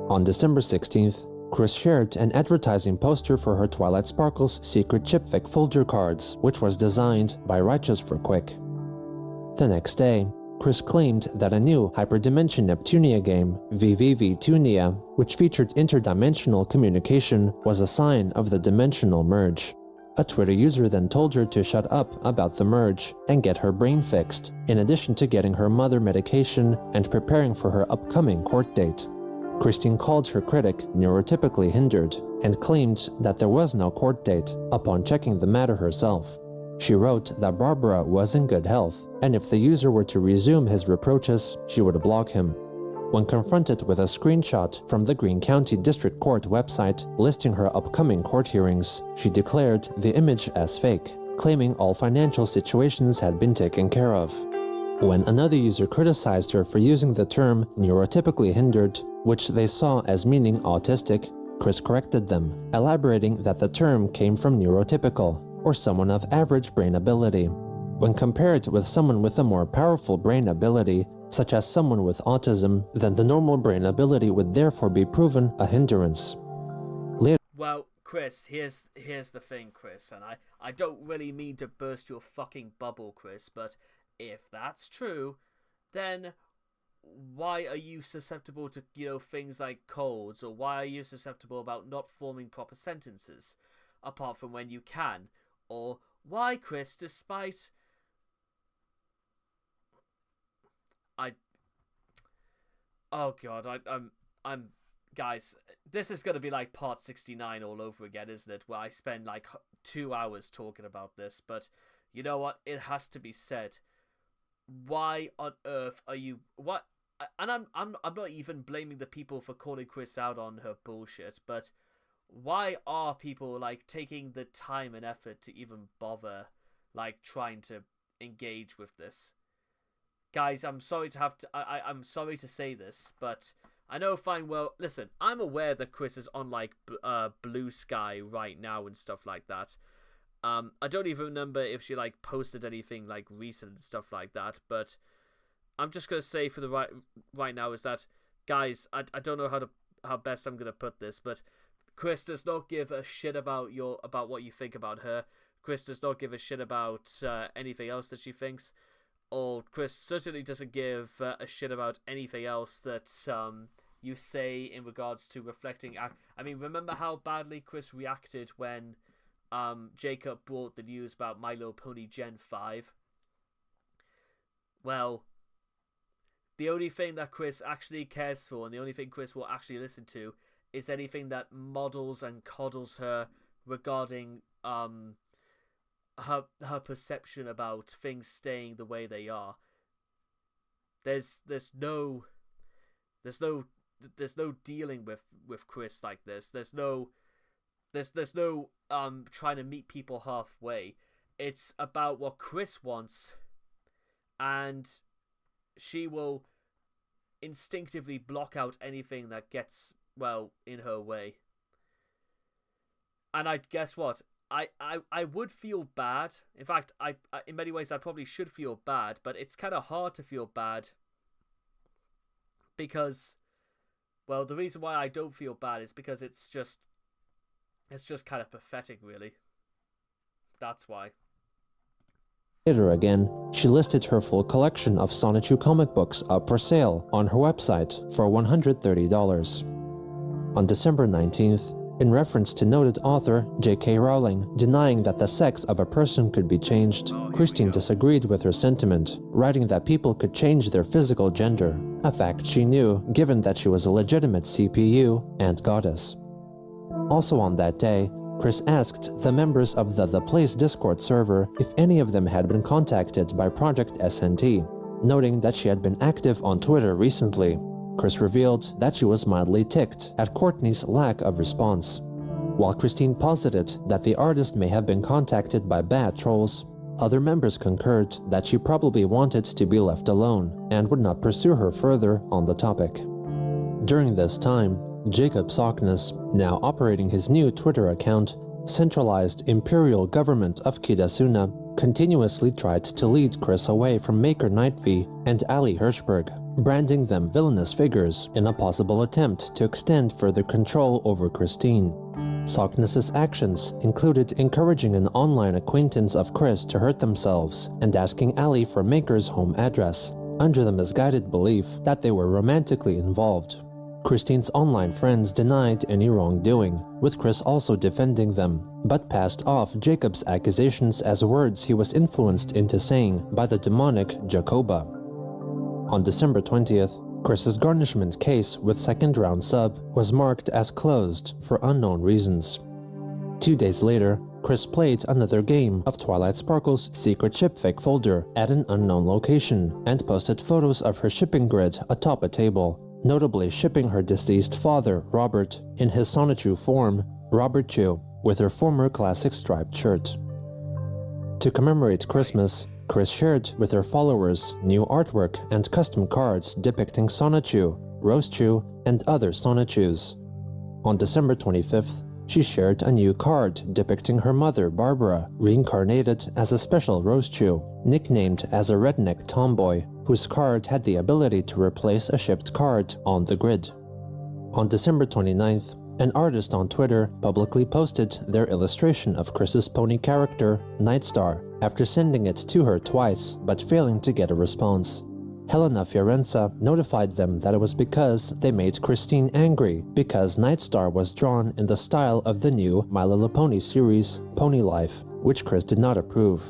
On December 16th, Chris shared an advertising poster for her Twilight Sparkles secret chipfic folder cards, which was designed by Righteous for Quick. The next day, Chris claimed that a new Hyperdimension Neptunia game, VVV-Tunia, which featured interdimensional communication, was a sign of the dimensional merge. A Twitter user then told her to shut up about the merge and get her brain fixed, in addition to getting her mother medication and preparing for her upcoming court date. Christine called her critic neurotypically hindered and claimed that there was no court date upon checking the matter herself. She wrote that Barbara was in good health, and if the user were to resume his reproaches, she would block him. When confronted with a screenshot from the Greene County District Court website listing her upcoming court hearings, she declared the image as fake, claiming all financial situations had been taken care of. When another user criticized her for using the term neurotypically hindered, which they saw as meaning autistic, Chris corrected them, elaborating that the term came from neurotypical, or someone of average brain ability. When compared with someone with a more powerful brain ability, such as someone with autism, then the normal brain ability would therefore be proven a hindrance. Well, Chris, here's the thing, Chris, and I don't really mean to burst your fucking bubble, Chris, but if that's true, then why are you susceptible to, things like colds, or why are you susceptible about not forming proper sentences, apart from when you can? Or why, Chris, despite... Oh God, I'm guys, this is going to be like part 69 all over again, isn't it? Where I spend like 2 hours talking about this. But you know what? It has to be said. Why on earth are you... What? And I'm not even blaming the people for calling Chris out on her bullshit, but why are people like taking the time and effort to even bother like trying to engage with this? Guys, I'm sorry to have to I'm sorry to say this, but I know fine well, listen, I'm aware that Chris is on like Blue Sky right now and stuff like that. I don't even remember if she like posted anything like recent and stuff like that, but I'm just gonna say for the right now is that, guys, I don't know how best I'm gonna put this, but Chris does not give a shit about what you think about her. Chris does not give a shit about anything else that she thinks, or Chris certainly doesn't give a shit about anything else that you say in regards to reflecting. I mean, remember how badly Chris reacted when Jacob brought the news about My Little Pony Gen 5? Well, the only thing that Chris actually cares for, and the only thing Chris will actually listen to, is anything that models and coddles her regarding her perception about things staying the way they are. There's no dealing with Chris like this. There's no trying to meet people halfway. It's about what Chris wants, and she will instinctively block out anything that gets, well, in her way. And I guess what? I would feel bad. In fact, I in many ways I probably should feel bad, but it's kind of hard to feel bad because, well, the reason why I don't feel bad is because it's just kind of pathetic, really. That's why. Later again, she listed her full collection of Sonichu comic books up for sale on her website for $130. On December 19th, in reference to noted author J.K. Rowling denying that the sex of a person could be changed, Christine disagreed with her sentiment, writing that people could change their physical gender, a fact she knew given that she was a legitimate CPU and goddess. Also on that day, Chris asked the members of the Place Discord server if any of them had been contacted by Project SNT, noting that she had been active on Twitter recently. Chris revealed that she was mildly ticked at Courtney's lack of response. While Christine posited that the artist may have been contacted by bad trolls, other members concurred that she probably wanted to be left alone and would not pursue her further on the topic. During this time, Jacob Sockness, now operating his new Twitter account, Centralized Imperial Government of Kidasuna, continuously tried to lead Chris away from Maker Nightv and Ali Hirschberg, branding them villainous figures in a possible attempt to extend further control over Christine. Sockness's actions included encouraging an online acquaintance of Chris to hurt themselves and asking Ali for Maker's home address, under the misguided belief that they were romantically involved. Christine's online friends denied any wrongdoing, with Chris also defending them, but passed off Jacob's accusations as words he was influenced into saying by the demonic Jacoba. On December 20th, Chris's garnishment case with second round sub was marked as closed for unknown reasons. 2 days later, Chris played another game of Twilight Sparkle's secret shipfic folder at an unknown location and posted photos of her shipping grid atop a table, notably shipping her deceased father, Robert, in his Sonichu form, Robert Chu, with her former classic striped shirt. To commemorate Christmas, Chris shared with her followers new artwork and custom cards depicting Sonichu, Rosechu, and other Sonichus. On December 25th, she shared a new card depicting her mother, Barbara, reincarnated as a special Rosechu, nicknamed as a redneck tomboy, whose card had the ability to replace a shipped card on the grid. On December 29th, an artist on Twitter publicly posted their illustration of Chris's pony character, Nightstar, after sending it to her twice but failing to get a response. Helena Fiorenza notified them that it was because they made Christine angry because Nightstar was drawn in the style of the new My Little Pony series, Pony Life, which Chris did not approve.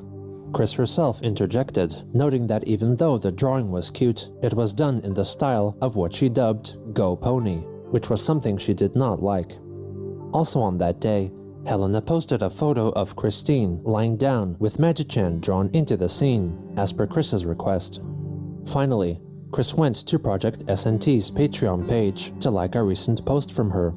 Chris herself interjected, noting that even though the drawing was cute, it was done in the style of what she dubbed Go Pony. which was something she did not like. Also on that day, Helena posted a photo of Christine lying down with Magi-chan drawn into the scene, as per Chris's request. Finally, Chris went to Project SNT's Patreon page to like a recent post from her.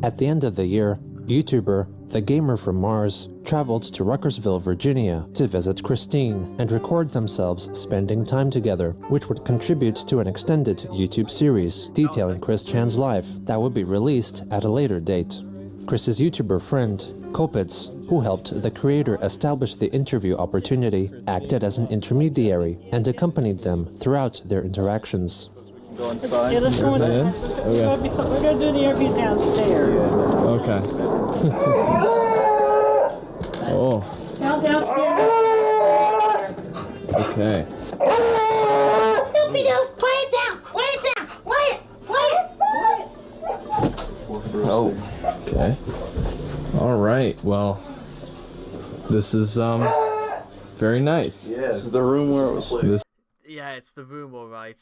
At the end of the year, YouTuber The Gamer from Mars traveled to Ruckersville, Virginia to visit Christine and record themselves spending time together, which would contribute to an extended YouTube series detailing Chris Chan's life that would be released at a later date. Chris's YouTuber friend, Kopitz, who helped the creator establish the interview opportunity, acted as an intermediary and accompanied them throughout their interactions. Yeah, let's go in. We're gonna do the interview downstairs. Okay. Oh. Now downstairs. Okay. Doopy-doo, quiet down, quiet down, quiet. Oh. Okay. All right. Well, this is very nice. Yeah, this is the room where it was like. Yeah, it's the room, all right.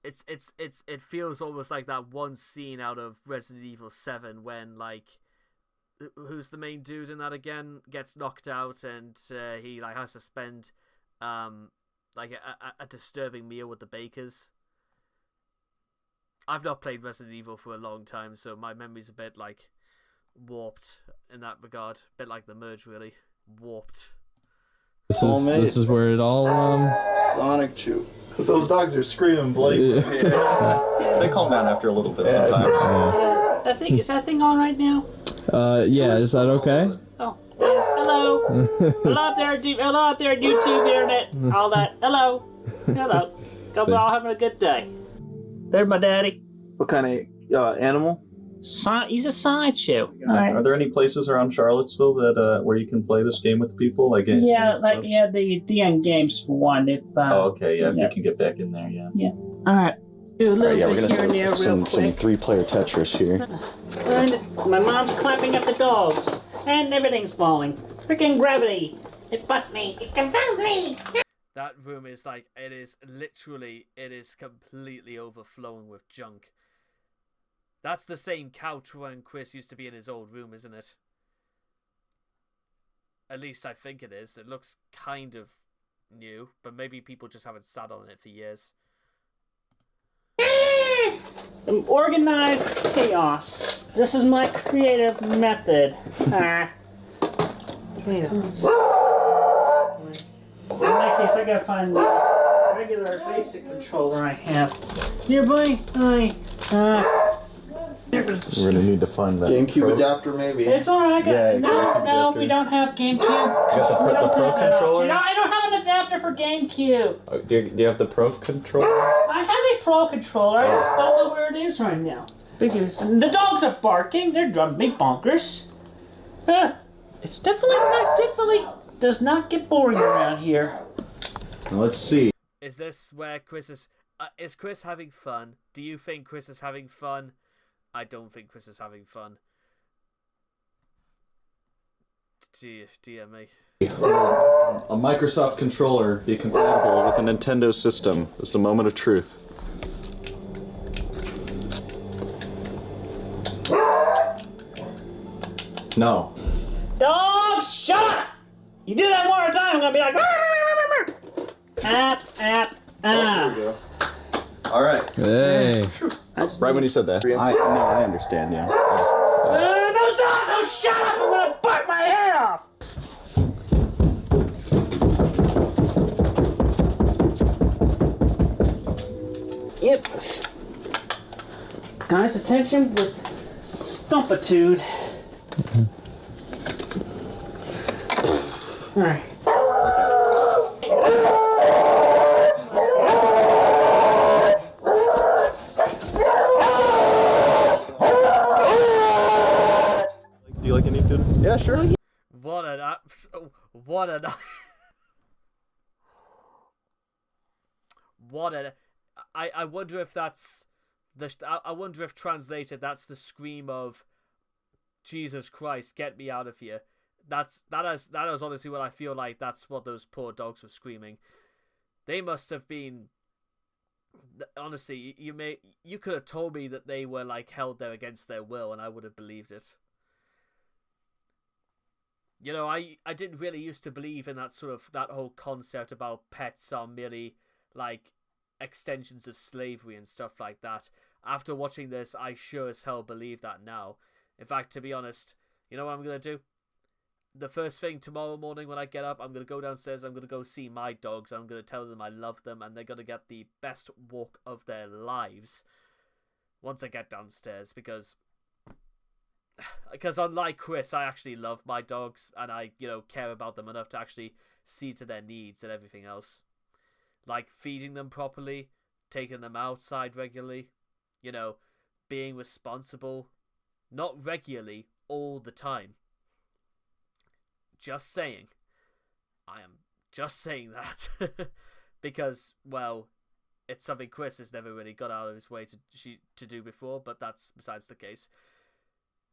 It feels almost like that one scene out of Resident Evil 7 when, like, who's the main dude in that again, gets knocked out and he like has to spend like a disturbing meal with the bakers. I've not played Resident Evil for a long time, so my memory's a bit like warped in that regard. A bit like the Merge, really warped. This is where it all Sonic Chew. Those dogs are screaming blatantly. Yeah. They calm down after a little bit sometimes. Is that thing on right now? Yeah, is that okay? Oh, hello. Hello out there, YouTube, internet, all that. Hello. Hope you're all having a good day. There's my daddy. What kind of animal? He's a sideshow. Are there any places around Charlottesville that where you can play this game with people? Like the DN Games one. If oh, okay, yeah, if you can get back in there, yeah. Yeah. All right. Do a little we're bit gonna here and there start real some quick. 3-player Tetris here. And my mom's clapping at the dogs, and everything's falling. Freaking gravity! It busts me. It confounds me. That room is like, it is completely overflowing with junk. That's the same couch when Chris used to be in his old room, isn't it? At least I think it is. It looks kind of new, but maybe people just haven't sat on it for years. Organized chaos. This is my creative method. In that case, I gotta find the regular basic controller I have. Nearby, We're gonna need to find that GameCube adapter, maybe. it's alright. Yeah, No, we don't have GameCube. You got the Pro controller? No, I don't have an adapter for GameCube. Do you have the Pro controller? I have a Pro controller. I just don't know where it is right now. Because the dogs are barking. They're driving me bonkers. It's definitely does not get boring around here. Let's see. Is this where Chris is Chris having fun? Do you think Chris is having fun? I don't think Chris is having fun. Dear me. A Microsoft controller be compatible with a Nintendo system. It's the moment of truth. No. Dogs, shut up! You do that one more time, I'm gonna be like. All right. Hey. Right when you said that. I understand. Yeah. Those dogs don't shut up! I'm gonna bite my head off! Yep. Guys, attention with stumpitude. Alright. Do you like any food? Yeah, sure. What an I wonder if that's I wonder if translated that's the scream of Jesus Christ, get me out of here. That is honestly what I feel like. That's what those poor dogs were screaming. They must have been honestly, you could have told me that they were like held there against their will, and I would have believed it. You know, I didn't really used to believe in that whole concept about pets are merely like extensions of slavery and stuff like that. After watching this, I sure as hell believe that now. In fact, to be honest, you know what I'm gonna do? The first thing tomorrow morning when I get up, I'm going to go downstairs, I'm going to go see my dogs, I'm going to tell them I love them, and they're going to get the best walk of their lives once I get downstairs, because unlike Chris, I actually love my dogs, and I, care about them enough to actually see to their needs and everything else. Like feeding them properly, taking them outside regularly, being responsible, not regularly, all the time. Just saying. I am just saying that. Because, well, it's something Chris has never really got out of his way to do before, but that's besides the case.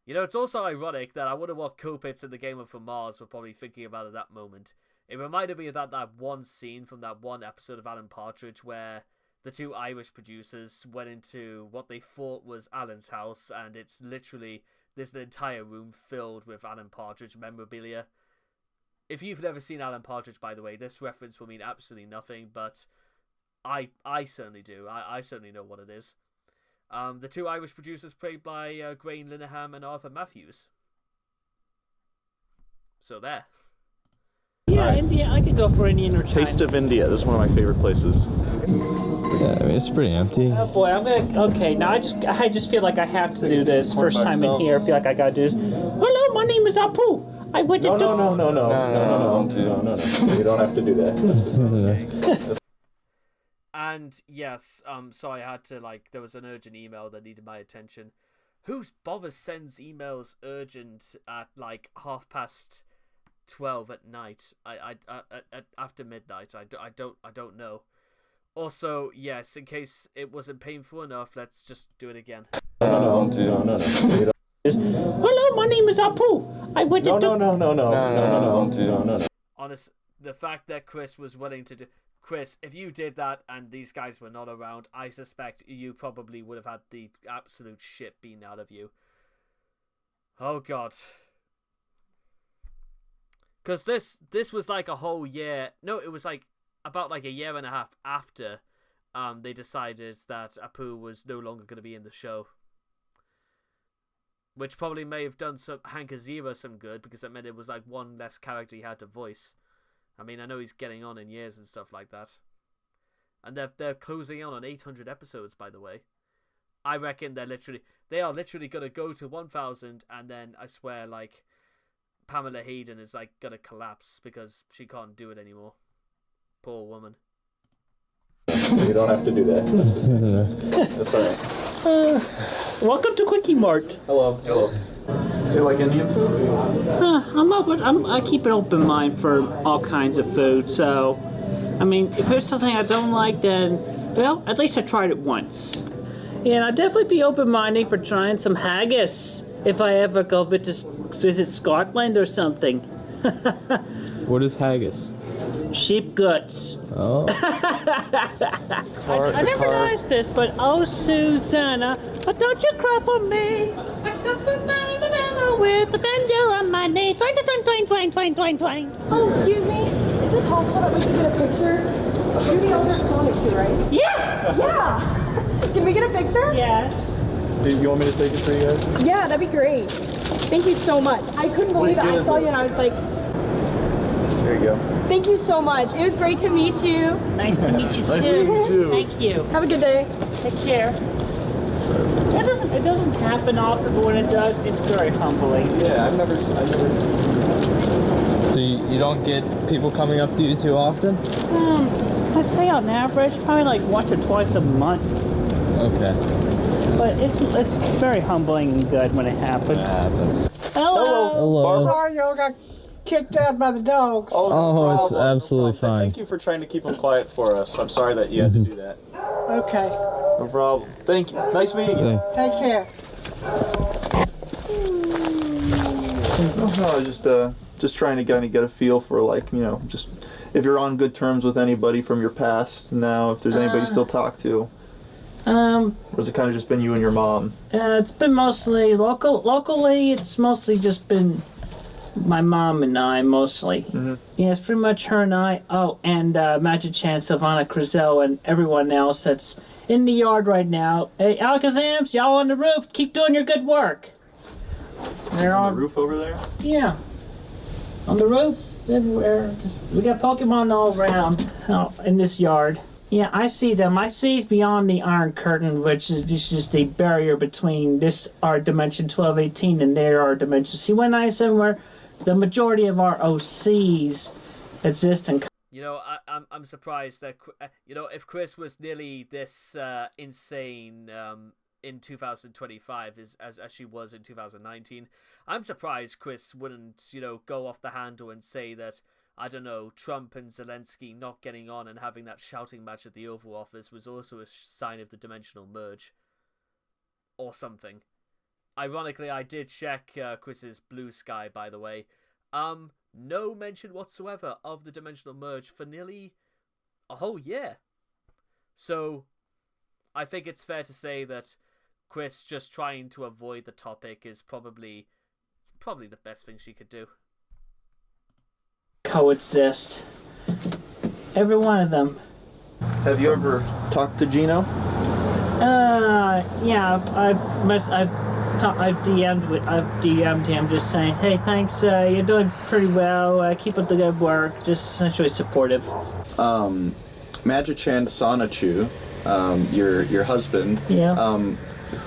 It's also ironic that I wonder what Kopitz and the Gamer from Mars were probably thinking about at that moment. It reminded me of that one scene from that one episode of Alan Partridge where the two Irish producers went into what they thought was Alan's house, and it's literally, there's an entire room filled with Alan Partridge memorabilia. If you've never seen Alan Partridge, by the way, this reference will mean absolutely nothing, but I certainly do. I certainly know what it is. The two Irish producers played by Grain Linehan and Arthur Matthews. So there. Yeah, India. I could go for Indian or China. Taste of India. This is one of my favorite places. Yeah, I mean, it's pretty empty. Oh boy, okay, now I just feel like I have to do this. First time in here, I feel like I gotta do this. Hello, my name is Apu. I went to No. You don't have to do that. And yes, so I had to, there was an urgent email that needed my attention. Who bothers sends emails urgent at 12:30 at night? I after midnight. I don't know. Also, yes, in case it wasn't painful enough, let's just do it again. No. Hello, my name is Apu. I went to No. Honest, the fact that Chris was willing to do... Chris, if you did that and these guys were not around, I suspect you probably would have had the absolute shit beaten out of you. Oh, God. Because this was like a whole year... No, it was about a year and a half after they decided that Apu was no longer going to be in the show. Which probably may have done Hank Azaria some good, because it meant it was one less character he had to voice. I mean, I know he's getting on in years and stuff like that. And they're closing in on 800 episodes, by the way. I reckon they are literally going to go to 1,000, and then I swear, Pamela Hayden is going to collapse because she can't do it anymore. Poor woman. You don't have to do that. That's alright. Welcome to Quickie Mart. Hello. So you like Indian food? I keep an open mind for all kinds of food. So, I mean, if there's something I don't like, then well, at least I tried it once. Yeah, and I'd definitely be open-minded for trying some haggis if I ever go visit Scotland or something. What is haggis? Sheep guts. Oh. I never noticed this, but oh, Susanna, don't you cry for me? I come from Alabama with a banjo on my knee. Twang, twang, twang, twang, twang, twang. Oh, excuse me. Is it possible that we can get a picture? Shooting over Sonic too, right? Yes! Yeah! Can we get a picture? Yes. Do you want me to take it for you guys? Yeah, that'd be great. Thank you so much. I couldn't believe it. I saw you and I was like... There you go. Thank you so much. It was great to meet you. Nice to meet you too. Nice to meet you too. Thank you. Have a good day. Take care. It doesn't happen often, but when it does, it's very humbling. Yeah, I've never. So you don't get people coming up to you too often? I'd say on average, probably once or twice a month. Okay. But it's very humbling and good when it happens. That happens. Hello. Sorry, y'all got kicked out by the dogs. Oh, it's absolutely fine. Thank you for trying to keep them quiet for us. I'm sorry that you had to do that. Okay. No problem. Thank you. Nice meeting you. Take care. Oh, just trying to kind of get a feel for just if you're on good terms with anybody from your past now, if there's anybody you still talk to. Or has it kind of just been you and your mom? It's been mostly locally. It's mostly just been my mom and I, mostly. Mm-hmm. Yeah, it's pretty much her and I. Oh, and Magic Chan, Savannah Crizel, and everyone else that's in the yard right now. Hey, Alakazams, y'all on the roof, keep doing your good work. They're on the roof over there? Yeah. On the roof, everywhere. We got Pokemon all around in this yard. Yeah, I see them. I see beyond the Iron Curtain, which is just the barrier between this, our Dimension 1218, and their, our Dimension C197, where the majority of our OCs exist and... You know, I'm surprised that, you know, if Chris was nearly this insane in 2025 as she was in 2019, I'm surprised Chris wouldn't, you know, go off the handle and say that, I don't know, Trump and Zelensky not getting on and having that shouting match at the Oval Office was also a sign of the dimensional merge. Or something. Ironically, I did check Chris's Blue Sky, by the way. No mention whatsoever of the dimensional merge for nearly a whole year. So, I think it's fair to say that Chris just trying to avoid the topic is probably the best thing she could do. Coexist. Every one of them. Have you ever talked to Gino? Yeah, I've DM'd him just saying, hey, thanks, you're doing pretty well, keep up the good work, just essentially supportive. Magic Chan Sonichu, your husband. Yeah.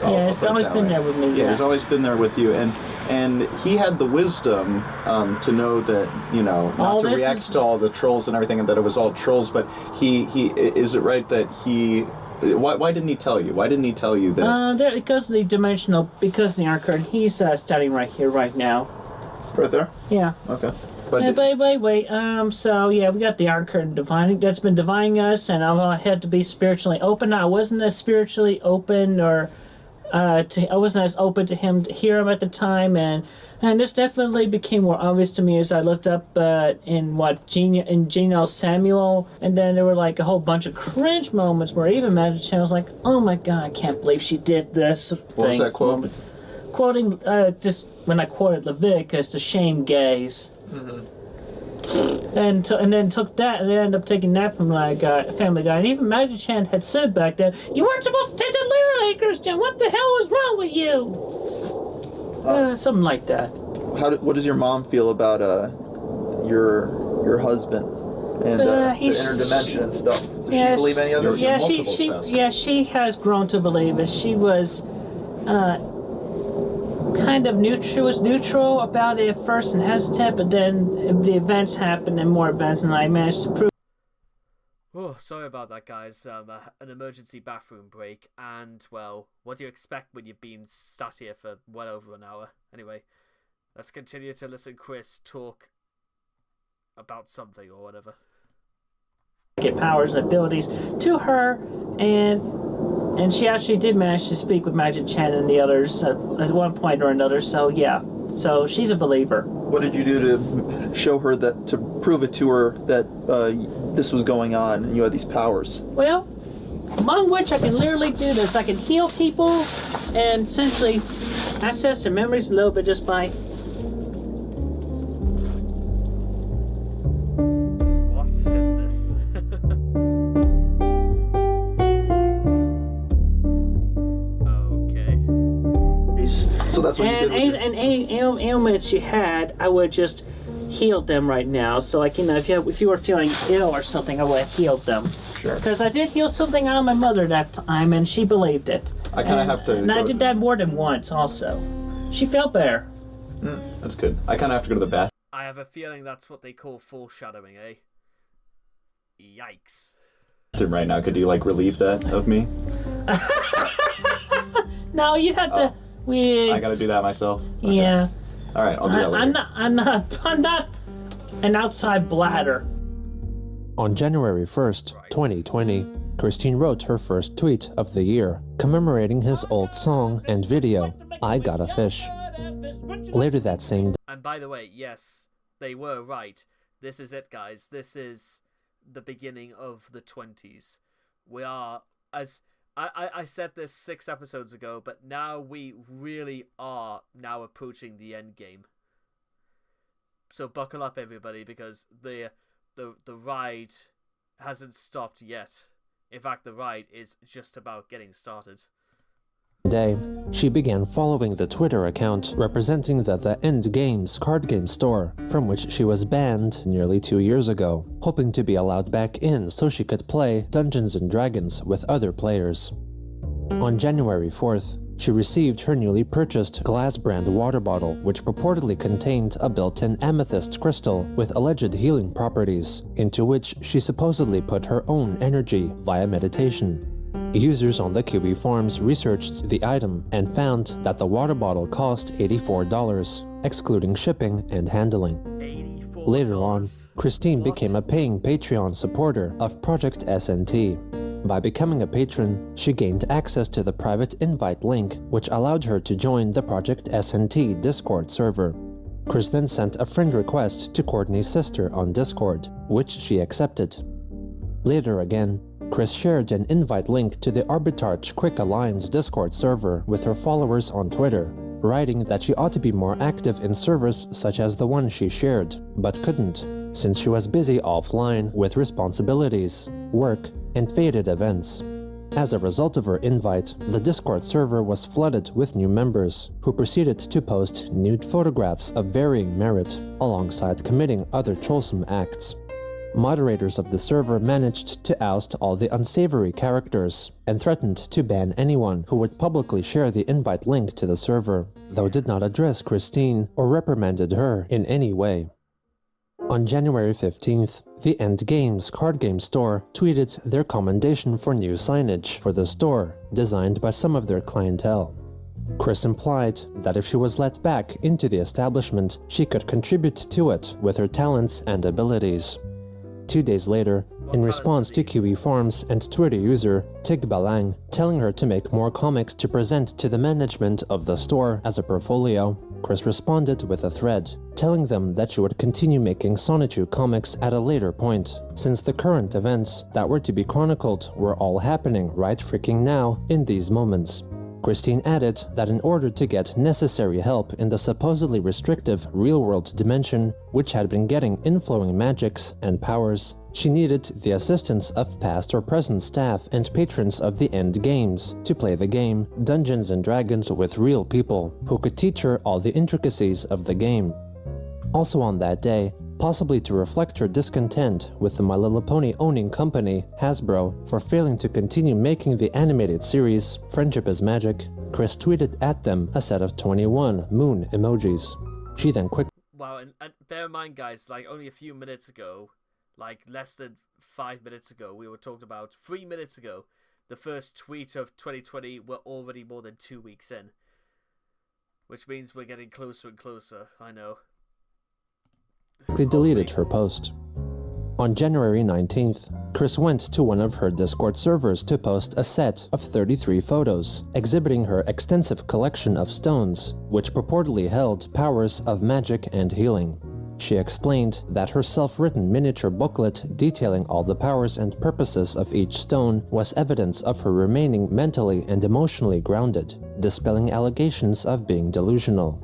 Yeah, he's always been there with me. Yeah, he's always been there with you, and he had the wisdom to know that, you know, not to react to all the trolls and everything, and that it was all trolls. But he is it right that he? Why didn't he tell you? Why didn't he tell you that? Because of the Iron Curtain. He's studying right here, right now. Right there. Yeah. Okay. But wait. So yeah, we got the Iron Curtain that's been dividing us, and I had to be spiritually open. I wasn't as spiritually open, or I wasn't as open to him to hear him at the time, and this definitely became more obvious to me as I looked up Gino Samuel, and then there were like a whole bunch of cringe moments where even Magic Chan was like, "Oh my God, I can't believe she did this." What was that quote? Quoting just when I quoted Leviticus to shame gays. Mm-hmm. And then took that, and they ended up taking that from like Family Guy. And even Magic Chan had said back then, "You weren't supposed to take that literally, Christian. What the hell was wrong with you?" Something like that. What does your mom feel about your husband and the interdimension and stuff? Does she believe any of it? She has grown to believe it. She was kind of neutral. She was neutral about it at first and hesitant, but then the events happened and more events, and I managed to prove. Oh, sorry about that, guys. An emergency bathroom break, and well, what do you expect when you've been sat here for well over an hour? Anyway, let's continue to listen Chris talk about something or whatever. Get powers and abilities to her, and she actually did manage to speak with Magic Chan and the others at one point or another. So yeah, so she's a believer. What did you do to show her that, to prove it to her that this was going on and you had these powers? Well, among which I can literally do this. I can heal people and essentially access their memories a little bit just by. What is this? So that's what you did. And any ailments you had, I would just heal them right now. So like, you know, if you were feeling ill or something, I would have healed them. Sure. Because I did heal something on my mother that time, and she believed it. I kind of have to. And I did that more than once also. She felt better. That's good. I kind of have to go to the bathroom. I have a feeling that's what they call foreshadowing, eh? Yikes. Right now, could you like relieve that of me? No, you'd have to. I gotta do that myself. Okay. Yeah. All right, I'll do that later. I'm not an outside bladder. On January 1st, 2020, Christine wrote her first tweet of the year, commemorating his old song and video, I Got a Fish. Later that same day. And by the way, yes, they were right. This is it, guys. This is the beginning of the 20s. We are, as I said this 6 episodes ago, but now we really are now approaching the end game. So buckle up, everybody, because the ride hasn't stopped yet. In fact, the ride is just about getting started. Day, she began following the Twitter account representing the End Games card game store, from which she was banned nearly 2 years ago, hoping to be allowed back in so she could play Dungeons & Dragons with other players. On January 4th, she received her newly purchased glass brand water bottle, which purportedly contained a built-in amethyst crystal with alleged healing properties, into which she supposedly put her own energy via meditation. Users on the Kiwi Farms researched the item and found that the water bottle cost $84, excluding shipping and handling. $84. Later on, Christine became a paying Patreon supporter of Project SNT. By becoming a patron, she gained access to the private invite link, which allowed her to join the Project SNT Discord server. Chris then sent a friend request to Courtney's sister on Discord, which she accepted. Later again, Chris shared an invite link to the Arbitrage Quick Alliance Discord server with her followers on Twitter, writing that she ought to be more active in servers such as the one she shared, but couldn't, since she was busy offline with responsibilities, work, and faded events. As a result of her invite, the Discord server was flooded with new members, who proceeded to post nude photographs of varying merit, alongside committing other troublesome acts. Moderators of the server managed to oust all the unsavory characters, and threatened to ban anyone who would publicly share the invite link to the server, though did not address Christine or reprimanded her in any way. On January 15th, the End Games card game store tweeted their commendation for new signage for the store, designed by some of their clientele. Chris implied that if she was let back into the establishment, she could contribute to it with her talents and abilities. 2 days later, in response to Kiwi Farms and Twitter user Tig Balang telling her to make more comics to present to the management of the store as a portfolio, Chris responded with a thread, telling them that she would continue making Sonichu comics at a later point, since the current events that were to be chronicled were all happening right freaking now in these moments. Christine added that in order to get necessary help in the supposedly restrictive real-world dimension, which had been getting inflowing magics and powers, she needed the assistance of past or present staff and patrons of the End Games to play the game Dungeons & Dragons with real people, who could teach her all the intricacies of the game. Also on that day, possibly to reflect her discontent with the My Little Pony owning company, Hasbro, for failing to continue making the animated series Friendship is Magic, Chris tweeted at them a set of 21 moon emojis. She then quickly... Wow, and bear in mind, guys, like only a few minutes ago, like less than 5 minutes ago, we were talking about 3 minutes ago, the first tweet of 2020, we're already more than 2 weeks in. Which means we're getting closer and closer, I know. Deleted her post. On January 19th, Chris went to one of her Discord servers to post a set of 33 photos, exhibiting her extensive collection of stones, which purportedly held powers of magic and healing. She explained that her self-written miniature booklet detailing all the powers and purposes of each stone was evidence of her remaining mentally and emotionally grounded, dispelling allegations of being delusional.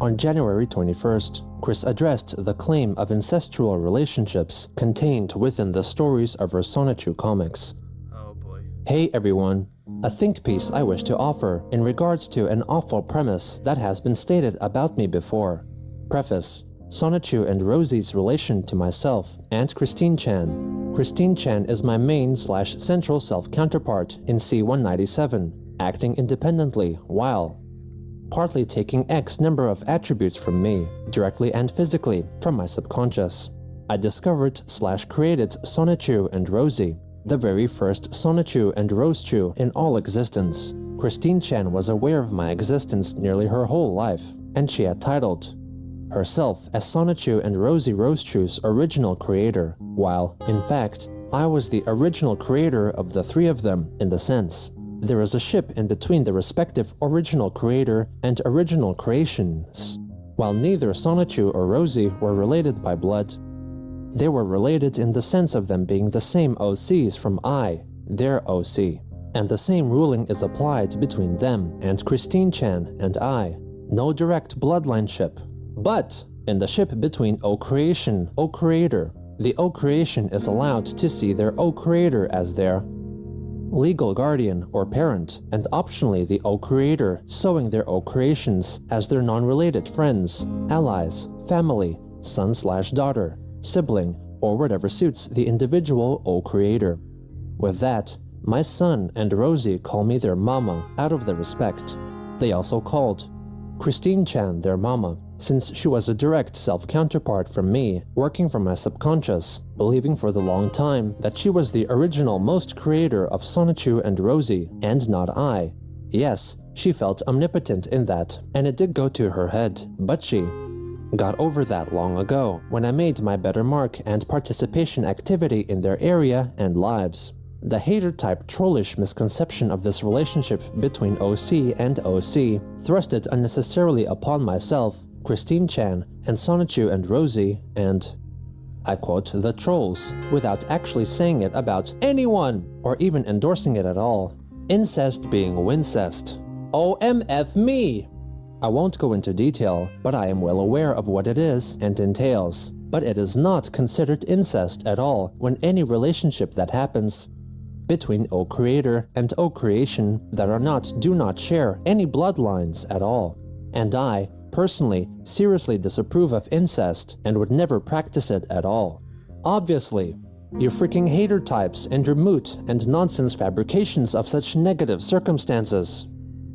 On January 21st, Chris addressed the claim of incestual relationships contained within the stories of her Sonichu comics. Oh boy. Hey everyone, a think piece I wish to offer in regards to an awful premise that has been stated about me before. Preface: Sonichu and Rosie's relation to myself and Christine Chan. Christine Chan is my main/central self counterpart in C-197, acting independently while partly taking X number of attributes from me, directly and physically, from my subconscious. I discovered/created Sonichu and Rosie, the very first Sonichu and Rosechu in all existence. Christine Chan was aware of my existence nearly her whole life, and she had titled herself as Sonichu and Rosie Rosechu's original creator, while, in fact, I was the original creator of the three of them in the sense. There is a ship in between the respective original creator and original creations. While neither Sonichu or Rosie were related by blood, They were related in the sense of them being the same OCs from I, their OC, and the same ruling is applied between them and Christine Chan and I. No direct bloodline ship. But in the ship between O-Creation, O-Creator, the O-Creation is allowed to see their O-Creator as their legal guardian or parent, and optionally the O-Creator sewing their O-Creations as their non-related friends, allies, family, son/daughter, sibling, or whatever suits the individual O-Creator. With that, my son and Rosie call me their mama out of their respect. They also called Christine Chan their mama, since she was a direct self-counterpart from me, working from my subconscious, believing for the long time that she was the original most creator of Sonichu and Rosie, and not I. Yes, she felt omnipotent in that, and it did go to her head, but she got over that long ago, when I made my better mark and participation activity in their area and lives. The hater-type trollish misconception of this relationship between OC and OC thrusted unnecessarily upon myself, Christine Chan, and Sonichu and Rosie, and I quote the trolls, without actually saying it about anyone, or even endorsing it at all. Incest being wincest. OMF me! I won't go into detail, but I am well aware of what it is and entails. But it is not considered incest at all when any relationship that happens between O-Creator and O-Creation that do not share any bloodlines at all. And I, personally, seriously disapprove of incest and would never practice it at all. Obviously, you freaking hater types and your moot and nonsense fabrications of such negative circumstances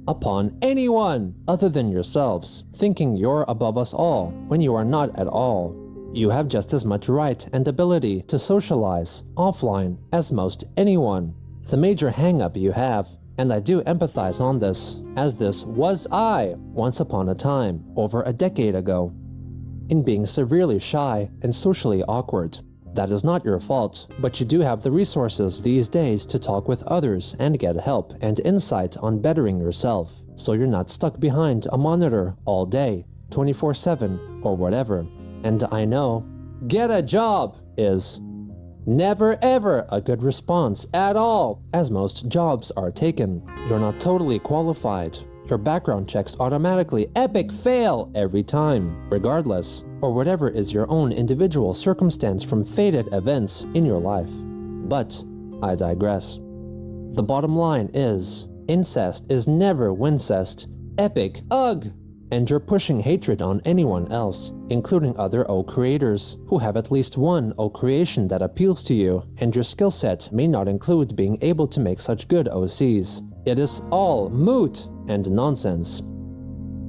upon anyone other than yourselves, thinking you're above us all when you are not at all. You have just as much right and ability to socialize offline as most anyone. The major hang-up you have, and I do empathize on this, as this was I once upon a time, over a decade ago, in being severely shy and socially awkward. That is not your fault, but you do have the resources these days to talk with others and get help and insight on bettering yourself, so you're not stuck behind a monitor all day, 24/7 or whatever. And I know, get a job is never ever a good response at all, as most jobs are taken. You're not totally qualified. Your background checks automatically epic fail every time, regardless, or whatever is your own individual circumstance from fated events in your life. But I digress. The bottom line is, incest is never wincest. Epic ugh! And you're pushing hatred on anyone else, including other O-Creators, who have at least one O-Creation that appeals to you, and your skill set may not include being able to make such good OCs. It is all moot and nonsense.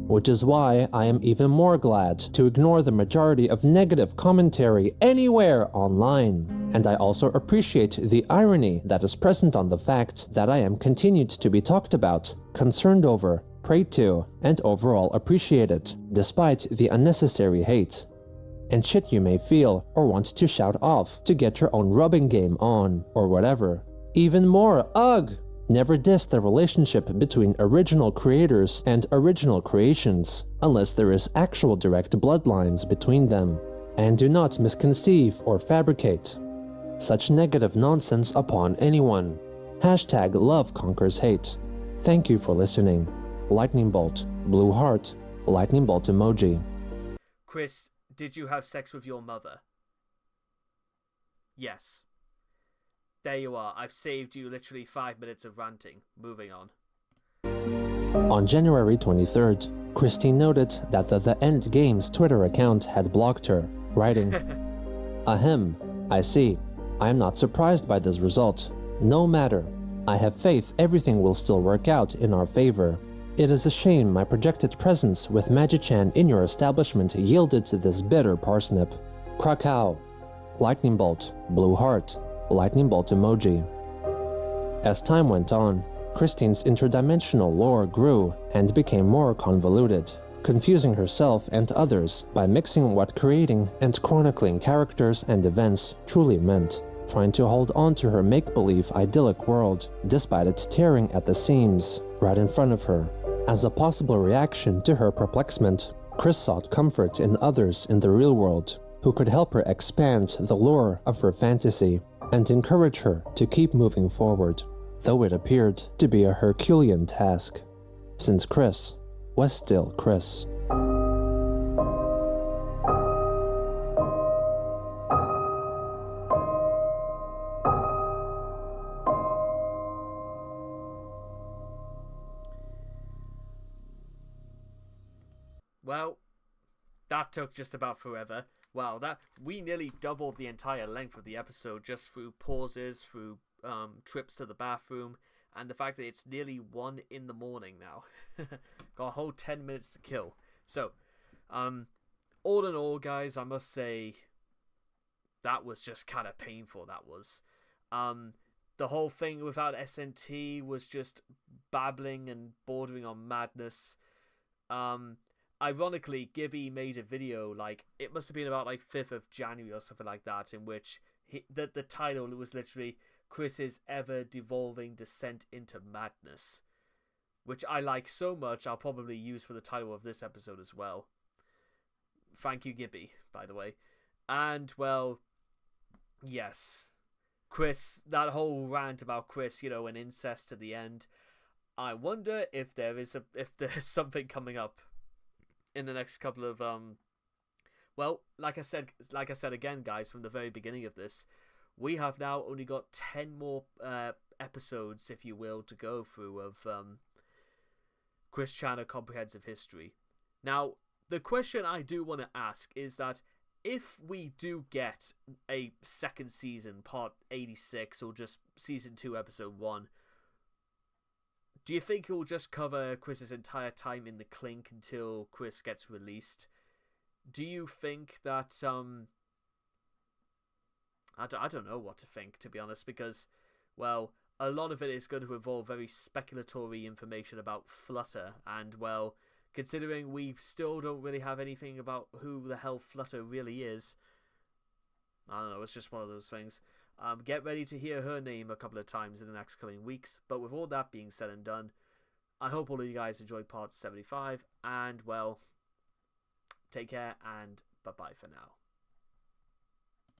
Which is why I am even more glad to ignore the majority of negative commentary anywhere online. And I also appreciate the irony that is present on the fact that I am continued to be talked about, concerned over, prayed to, and overall appreciated, despite the unnecessary hate and shit you may feel or want to shout off to get your own rubbing game on, or whatever. Even more ugh! Never diss the relationship between original creators and original creations, unless there is actual direct bloodlines between them. And do not misconceive or fabricate such negative nonsense upon anyone. Hashtag love conquers hate. Thank you for listening. Lightning bolt, blue heart, lightning bolt emoji. Chris, did you have sex with your mother? Yes. There you are. I've saved you literally 5 minutes of ranting. Moving on. On January 23rd, Christine noted that the End Games Twitter account had blocked her, writing, Ahem, I see. I am not surprised by this result. No matter. I have faith everything will still work out in our favor. It is a shame my projected presence with Magi-chan in your establishment yielded to this bitter parsnip. Krakow. Lightning bolt, blue heart, lightning bolt emoji. As time went on, Christine's interdimensional lore grew and became more convoluted, confusing herself and others by mixing what creating and chronicling characters and events truly meant, trying to hold on to her make-believe idyllic world despite it tearing at the seams right in front of her. As a possible reaction to her perplexment, Chris sought comfort in others in the real world, who could help her expand the lore of her fantasy and encourage her to keep moving forward, though it appeared to be a Herculean task, since Chris was still Chris. Well, that took just about forever. Wow, that we nearly doubled the entire length of the episode just through pauses, through trips to the bathroom, and the fact that it's nearly 1 in the morning now. Got a whole 10 minutes to kill. So, all in all, guys, I must say that was just kind of painful. That was. The whole thing without SNT was just babbling and bordering on madness. Ironically, Gibby made a video, like, it must have been about, like, 5th of January or something like that, in which the title was literally Chris's ever-devolving descent into madness, which I like so much I'll probably use for the title of this episode as well. Thank you, Gibby, by the way. And, well, yes, Chris, that whole rant about Chris, you know, and incest at the end, I wonder if there's something coming up in the next couple of well, like I said again, guys, from the very beginning of this, we have now only got 10 more episodes, if you will, to go through of Chris Chandler Comprehensive History. Now, the question I do want to ask is that if we do get a second season, part 86, or just season 2, episode 1, do you think it will just cover Chris's entire time in the clink until Chris gets released? Do you think that, I don't know what to think, to be honest, because, well, a lot of it is going to involve very speculatory information about Flutter, and, well, considering we still don't really have anything about who the hell Flutter really is, I don't know, it's just one of those things. Get ready to hear her name a couple of times in the next coming weeks. But with all that being said and done, I hope all of you guys enjoyed part 75. And, well, take care and bye-bye for now.